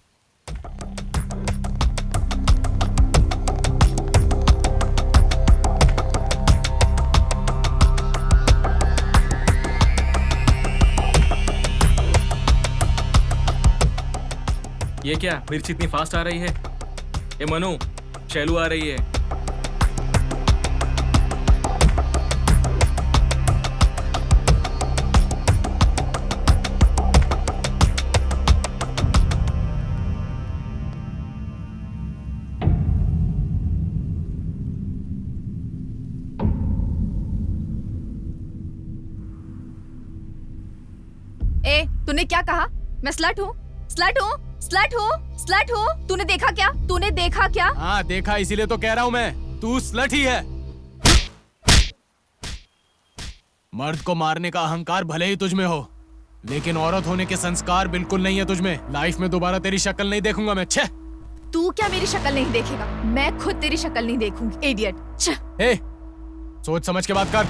ये क्या मिर्च इतनी फास्ट आ रही है? ए मनु, शैलू आ रही है। ए, तूने क्या कहा? मैं स्लट हूँ? स्लट हूँ? स्लट हूँ? स्लट हूँ? तूने देखा क्या? तूने देखा क्या? हाँ देखा, इसीलिए तो कह रहा हूँ मैं, तू स्लट ही है। मर्द को मारने का अहंकार भले ही तुझ में हो, लेकिन औरत होने के संस्कार बिल्कुल नहीं है तुझ में। लाइफ में दोबारा तेरी शक्ल नहीं देखूंगा मैं। छे! तू क्या मेरी शक्ल नहीं देखेगा? मैं खुद तेरी शक्ल नहीं देखूंगी, इडियट। ए, सोच समझ के बात कर।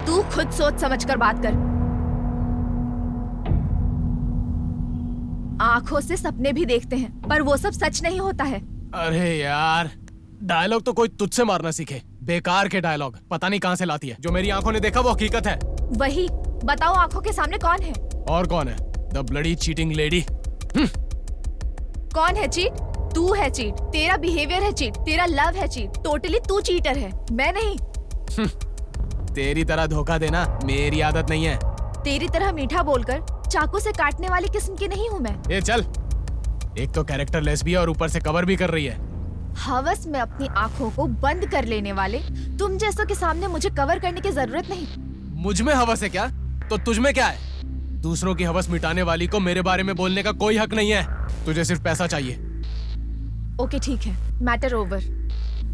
तू खुद सोच समझ कर बात कर। आंखों से सपने भी देखते हैं, पर वो सब सच नहीं होता है। अरे यार, डायलॉग तो कोई तुझसे मारना सीखे। बेकार के डायलॉग पता नहीं कहाँ से लाती है। जो मेरी आंखों ने देखा वो हकीकत है। वही बताओ, आंखों के सामने कौन है? और कौन है? The bloody cheating lady. कौन है चीट? तू है चीट। तेरा बिहेवियर है चीट, तेरा लव है चीट। टोटली तू चीटर है, मैं नहीं। तेरी तरह धोखा देना मेरी आदत नहीं है। तेरी तरह मीठा बोलकर चाकू से काटने वाली किस्म की नहीं हूँ मैं। ये चल, एक तो कैरेक्टर लेस भी है और ऊपर से कवर भी कर रही है। हवस में अपनी आंखों को बंद कर लेने वाले तुम जैसों के सामने मुझे कवर करने की जरूरत नहीं। मुझ में हवस है क्या? तो तुझ में क्या है? दूसरों की हवस मिटाने वाली को मेरे बारे में बोलने का कोई हक नहीं है। तुझे सिर्फ पैसा चाहिए। ओके ठीक है, मैटर ओवर।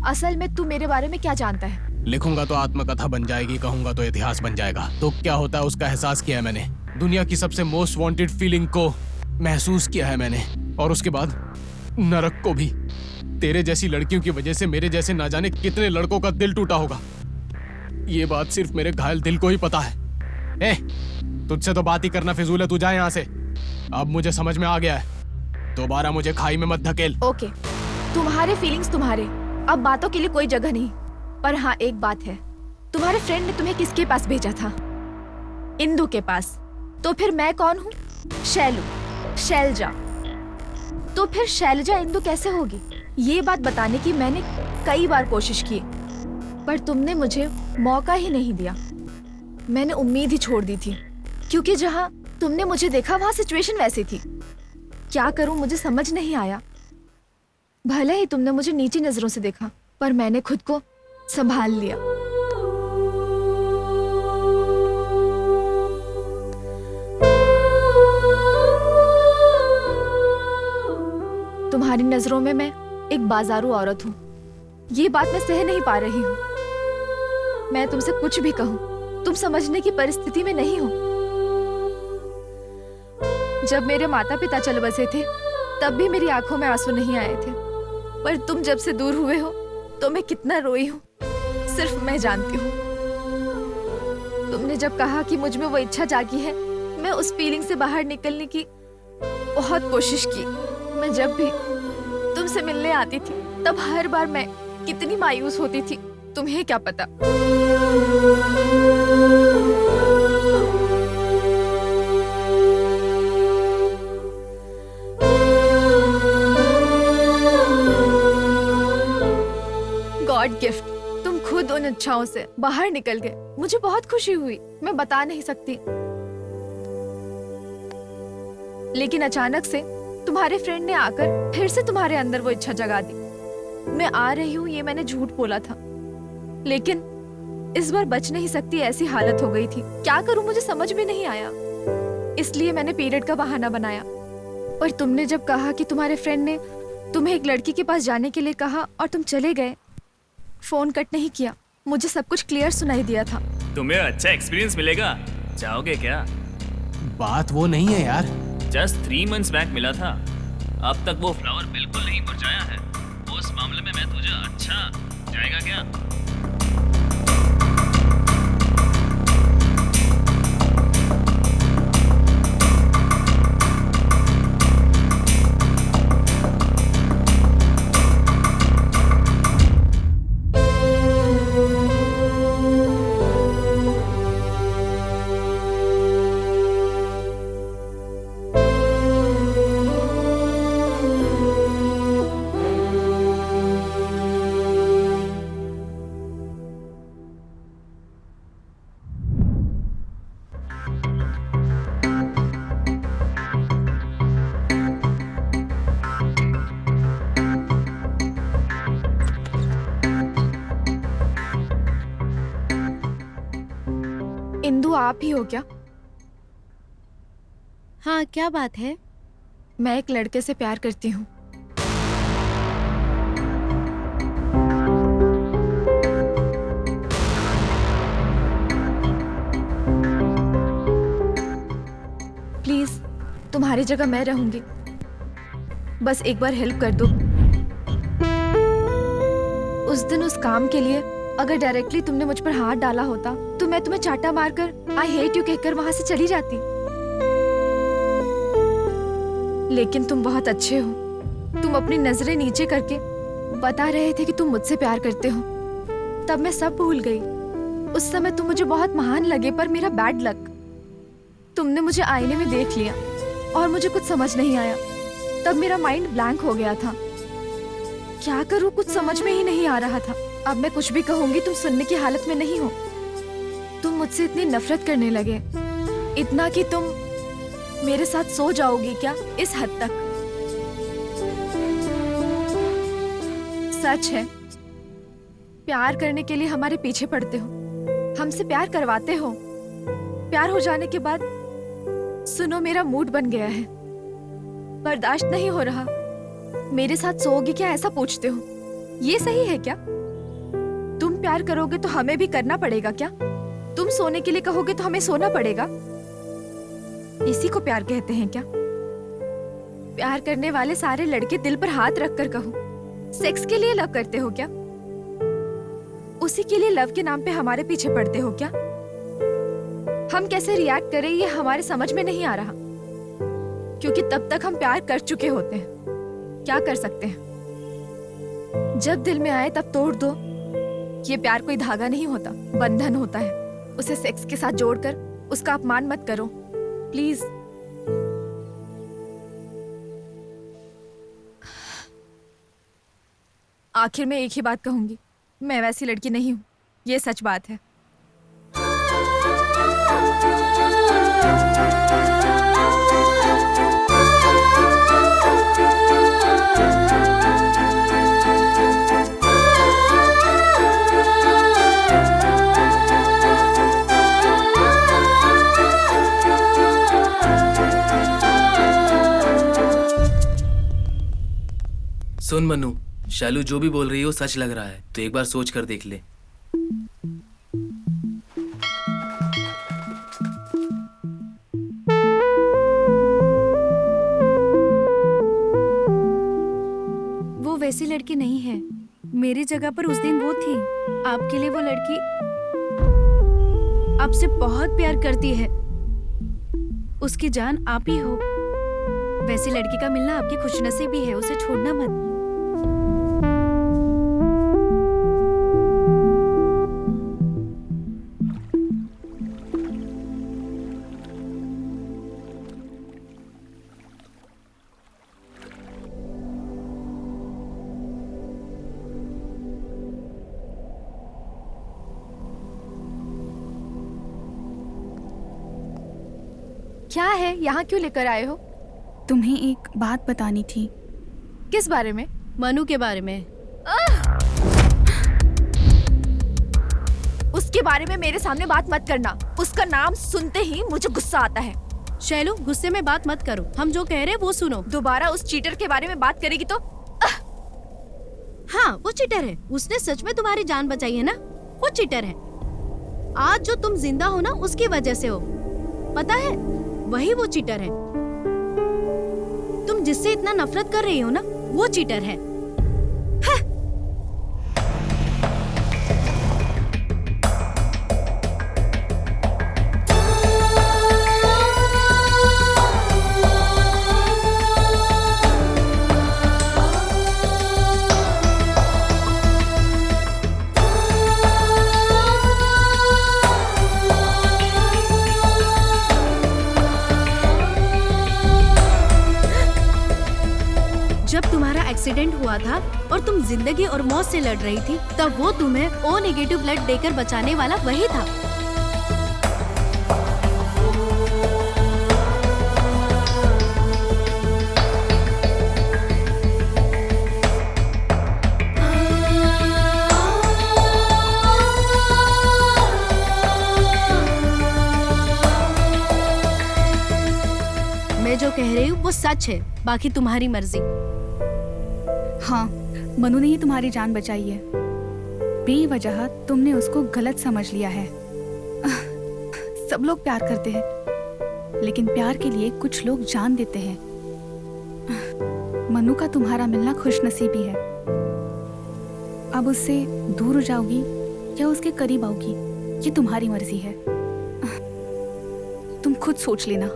असल में तू मेरे बारे में क्या जानता है? लिखूंगा तो आत्मकथा बन जाएगी, कहूंगा तो इतिहास बन जाएगा। तो क्या होता है उसका एहसास किया है मैंने। दुनिया की सबसे मोस्ट वांटेड फीलिंग को महसूस किया है मैंने, और उसके बाद नरक को भी। तेरे जैसी लड़कियों की वजह से मेरे जैसे ना जाने कितने लड़कों का दिल टूटा होगा। ये बात सिर्फ मेरे घायल दिल को ही पता है। ए, तुझसे तो बात ही करना फिजूल है, तू जा यहाँ से। अब मुझे समझ में आ गया है, दोबारा मुझे खाई में मत धकेल। ओके, तुम्हारे फीलिंग्स तुम्हारे, अब बातों के लिए कोई जगह नहीं। पर हाँ, एक बात है, तुम्हारे फ्रेंड ने तुम्हें किसके पास भेजा था? इंदु के पास। तो फिर मैं कौन हूँ? शैलू, शैलजा। तो फिर शैलजा इंदु कैसे होगी? ये बात बताने की मैंने कई बार कोशिश की, पर तुमने मुझे मौका ही नहीं दिया। मैंने उम्मीद ही छोड़ दी थी, क्योंकि जहाँ तुमने मुझे देखा वहाँ सिचुएशन वैसी थी। क्या करूँ मुझे समझ नहीं आया। भले ही तुमने मुझे नीची नजरों से देखा, पर मैंने खुद को संभाल लिया। तुम्हारी नजरों में मैं एक बाजारू औरत हूँ। ये बात मैं सह नहीं पा रही हूँ। मैं तुमसे कुछ भी कहूँ, तुम समझने की परिस्थिति में नहीं हो। जब मेरे माता पिता चल बसे थे, तब भी मेरी आंखों में आंसू नहीं आए थे। पर तुम जब से दूर हुए हो, तो मैं कितना रोई हूँ, सिर्फ मैं जानती हूँ। तुमने जब कहा कि मुझ में वो इच्छा जागी है, मैं उस फीलिंग से बाहर निकलने की बहुत कोशिश की। मैं जब भी तुमसे मिलने आती थी, तब हर बार मैं कितनी मायूस होती थी, तुम्हें क्या पता। गॉड गिफ्ट, तुम खुद उन इच्छाओं से बाहर निकल गए। मुझे बहुत खुशी हुई, मैं बता नहीं सकती। लेकिन अचानक से तुम्हारे फ्रेंड ने आकर फिर से तुम्हारे अंदर वो इच्छा जगा दी। मैं आ रही हूँ ये मैंने झूठ बोला था, लेकिन इस बार बच नहीं सकती, ऐसी हालत हो गई थी। क्या करूँ मुझे समझ में नहीं आया, इसलिए मैंने पीरियड का बहाना बनाया। पर तुमने जब कहा कि तुम्हारे फ्रेंड ने तुम्हें एक लड़की के पास जाने के लिए कहा और तुम चले गए, फोन कट नहीं किया, मुझे सब कुछ क्लियर सुनाई दिया था। तुम्हें अच्छा एक्सपीरियंस मिलेगा, जाओगे क्या? बात वो नहीं है यार। जस्ट 3 months बैक मिला था, अब तक वो फ्लावर बिल्कुल नहीं मुरझाया है। उस मामले में मैं तुझे अच्छा जाएगा क्या? इंदु, आप ही हो क्या? हाँ, क्या बात है? मैं एक लड़के से प्यार करती हूँ। प्लीज, तुम्हारी जगह मैं रहूंगी, बस एक बार हेल्प कर दो। उस दिन उस काम के लिए अगर डायरेक्टली तुमने मुझ पर हाथ डाला होता, तो मैं तुम्हें चाटा मारकर आई हेट यू कहकर वहां से चली जाती। लेकिन तुम बहुत अच्छे हो। तुम अपनी नजरें नीचे करके बता रहे थे कि तुम मुझसे प्यार करते हो। तब मैं सब भूल गई। उस समय तुम मुझे बहुत महान लगे, पर मेरा बैड लक, तुमने मुझे आईने में देख लिया और मुझे कुछ समझ नहीं आया। तब मेरा माइंड ब्लैंक हो गया था। क्या करूं, कुछ समझ में ही नहीं आ रहा था। अब मैं कुछ भी कहूंगी, तुम सुनने की हालत में नहीं हो। तुम मुझसे इतनी नफरत करने लगे, इतना कि तुम मेरे साथ सो जाओगी क्या, इस हद तक। सच है, प्यार करने के लिए हमारे पीछे पड़ते हो, हमसे प्यार करवाते हो। प्यार हो जाने के बाद सुनो, मेरा मूड बन गया है, बर्दाश्त नहीं हो रहा। मेरे साथ सोओगी क्या, ऐसा पूछते हो? ये सही है क्या? तुम प्यार करोगे तो हमें भी करना पड़ेगा क्या? तुम सोने के लिए कहोगे तो हमें सोना पड़ेगा? इसी को प्यार कहते हैं क्या? प्यार करने वाले सारे लड़के दिल पर हाथ रखकर कहो, सेक्स के लिए लव करते हो क्या? उसी के लिए लव के नाम पे हमारे पीछे पड़ते हो क्या? हम कैसे रिएक्ट करें ये हमारे समझ में नहीं आ रहा, क्योंकि तब तक हम प्यार कर चुके होते हैं। क्या कर सकते हैं? जब दिल में आए तब तोड़ दो। ये प्यार कोई धागा नहीं होता, बंधन होता है। उसे सेक्स के साथ जोड़कर उसका अपमान मत करो, प्लीज। आखिर में एक ही बात कहूंगी, मैं वैसी लड़की नहीं हूं, ये सच बात है। सुन मनु, शालू जो भी बोल रही है वो सच लग रहा है, तो एक बार सोच कर देख ले। वो वैसी लड़की नहीं है। मेरी जगह पर उस दिन वो थी। आपके लिए वो लड़की आपसे बहुत प्यार करती है। उसकी जान आप ही हो। वैसी लड़की का मिलना आपकी खुशनसीबी है, उसे छोड़ना मत। क्या है, यहाँ क्यों लेकर आए हो? तुम्हें एक बात बतानी थी। किस बारे में? मनु के बारे में। उसके बारे में मेरे सामने बात मत करना। उसका नाम सुनते ही मुझे गुस्सा आता है। शैलू, गुस्से में बात मत करो। हम जो कह रहे हैं वो सुनो। दोबारा उस चीटर के बारे में बात करेगी तो हाँ, वो चीटर है। उसने सच में तुम्हारी जान बचाई है ना? वो चीटर है। आज जो तुम जिंदा हो ना, उसकी वजह से हो। पता है, वही वो चीटर है। तुम जिससे इतना नफरत कर रही हो ना, वो चीटर है। जब तुम्हारा एक्सीडेंट हुआ था और तुम जिंदगी और मौत से लड़ रही थी, तब वो तुम्हें ओ नेगेटिव ब्लड देकर बचाने वाला वही था। मैं जो कह रही हूँ वो सच है, बाकी तुम्हारी मर्जी। हाँ, मनु ने ही तुम्हारी जान बचाई है। बेवजह तुमने उसको गलत समझ लिया है। सब लोग प्यार करते हैं, लेकिन प्यार के लिए कुछ लोग जान देते हैं। मनु का तुम्हारा मिलना खुशनसीबी है। अब उससे दूर हो जाओगी या उसके करीब आओगी, ये तुम्हारी मर्जी है। तुम खुद सोच लेना।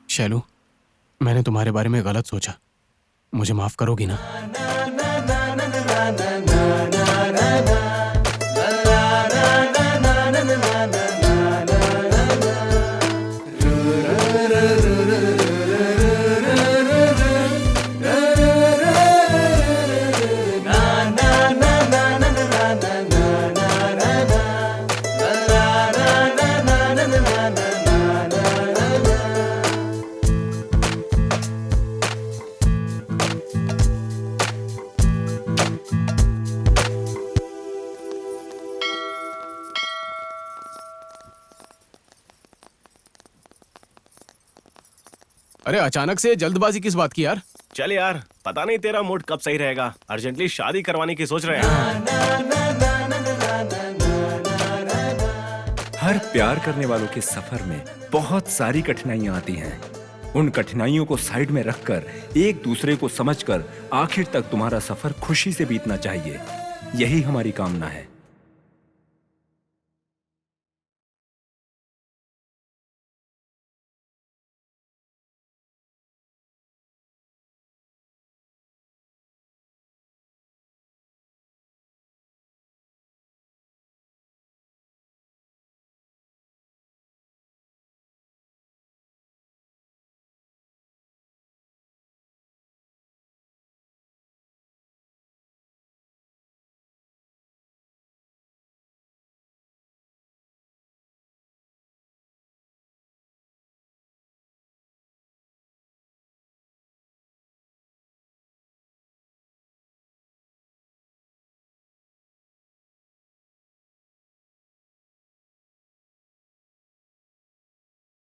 शैलू, मैंने तुम्हारे बारे में गलत सोचा। मुझे माफ करोगी ना? अरे अचानक से जल्दबाजी किस बात की यार? चल यार, पता नहीं तेरा मूड कब सही रहेगा। अर्जेंटली शादी करवाने की सोच रहे हैं। हर प्यार करने वालों के सफर में बहुत सारी कठिनाइयां आती हैं। उन कठिनाइयों को साइड में रखकर एक दूसरे को समझकर आखिर तक तुम्हारा सफर खुशी से बीतना चाहिए। यही हमारी कामना है।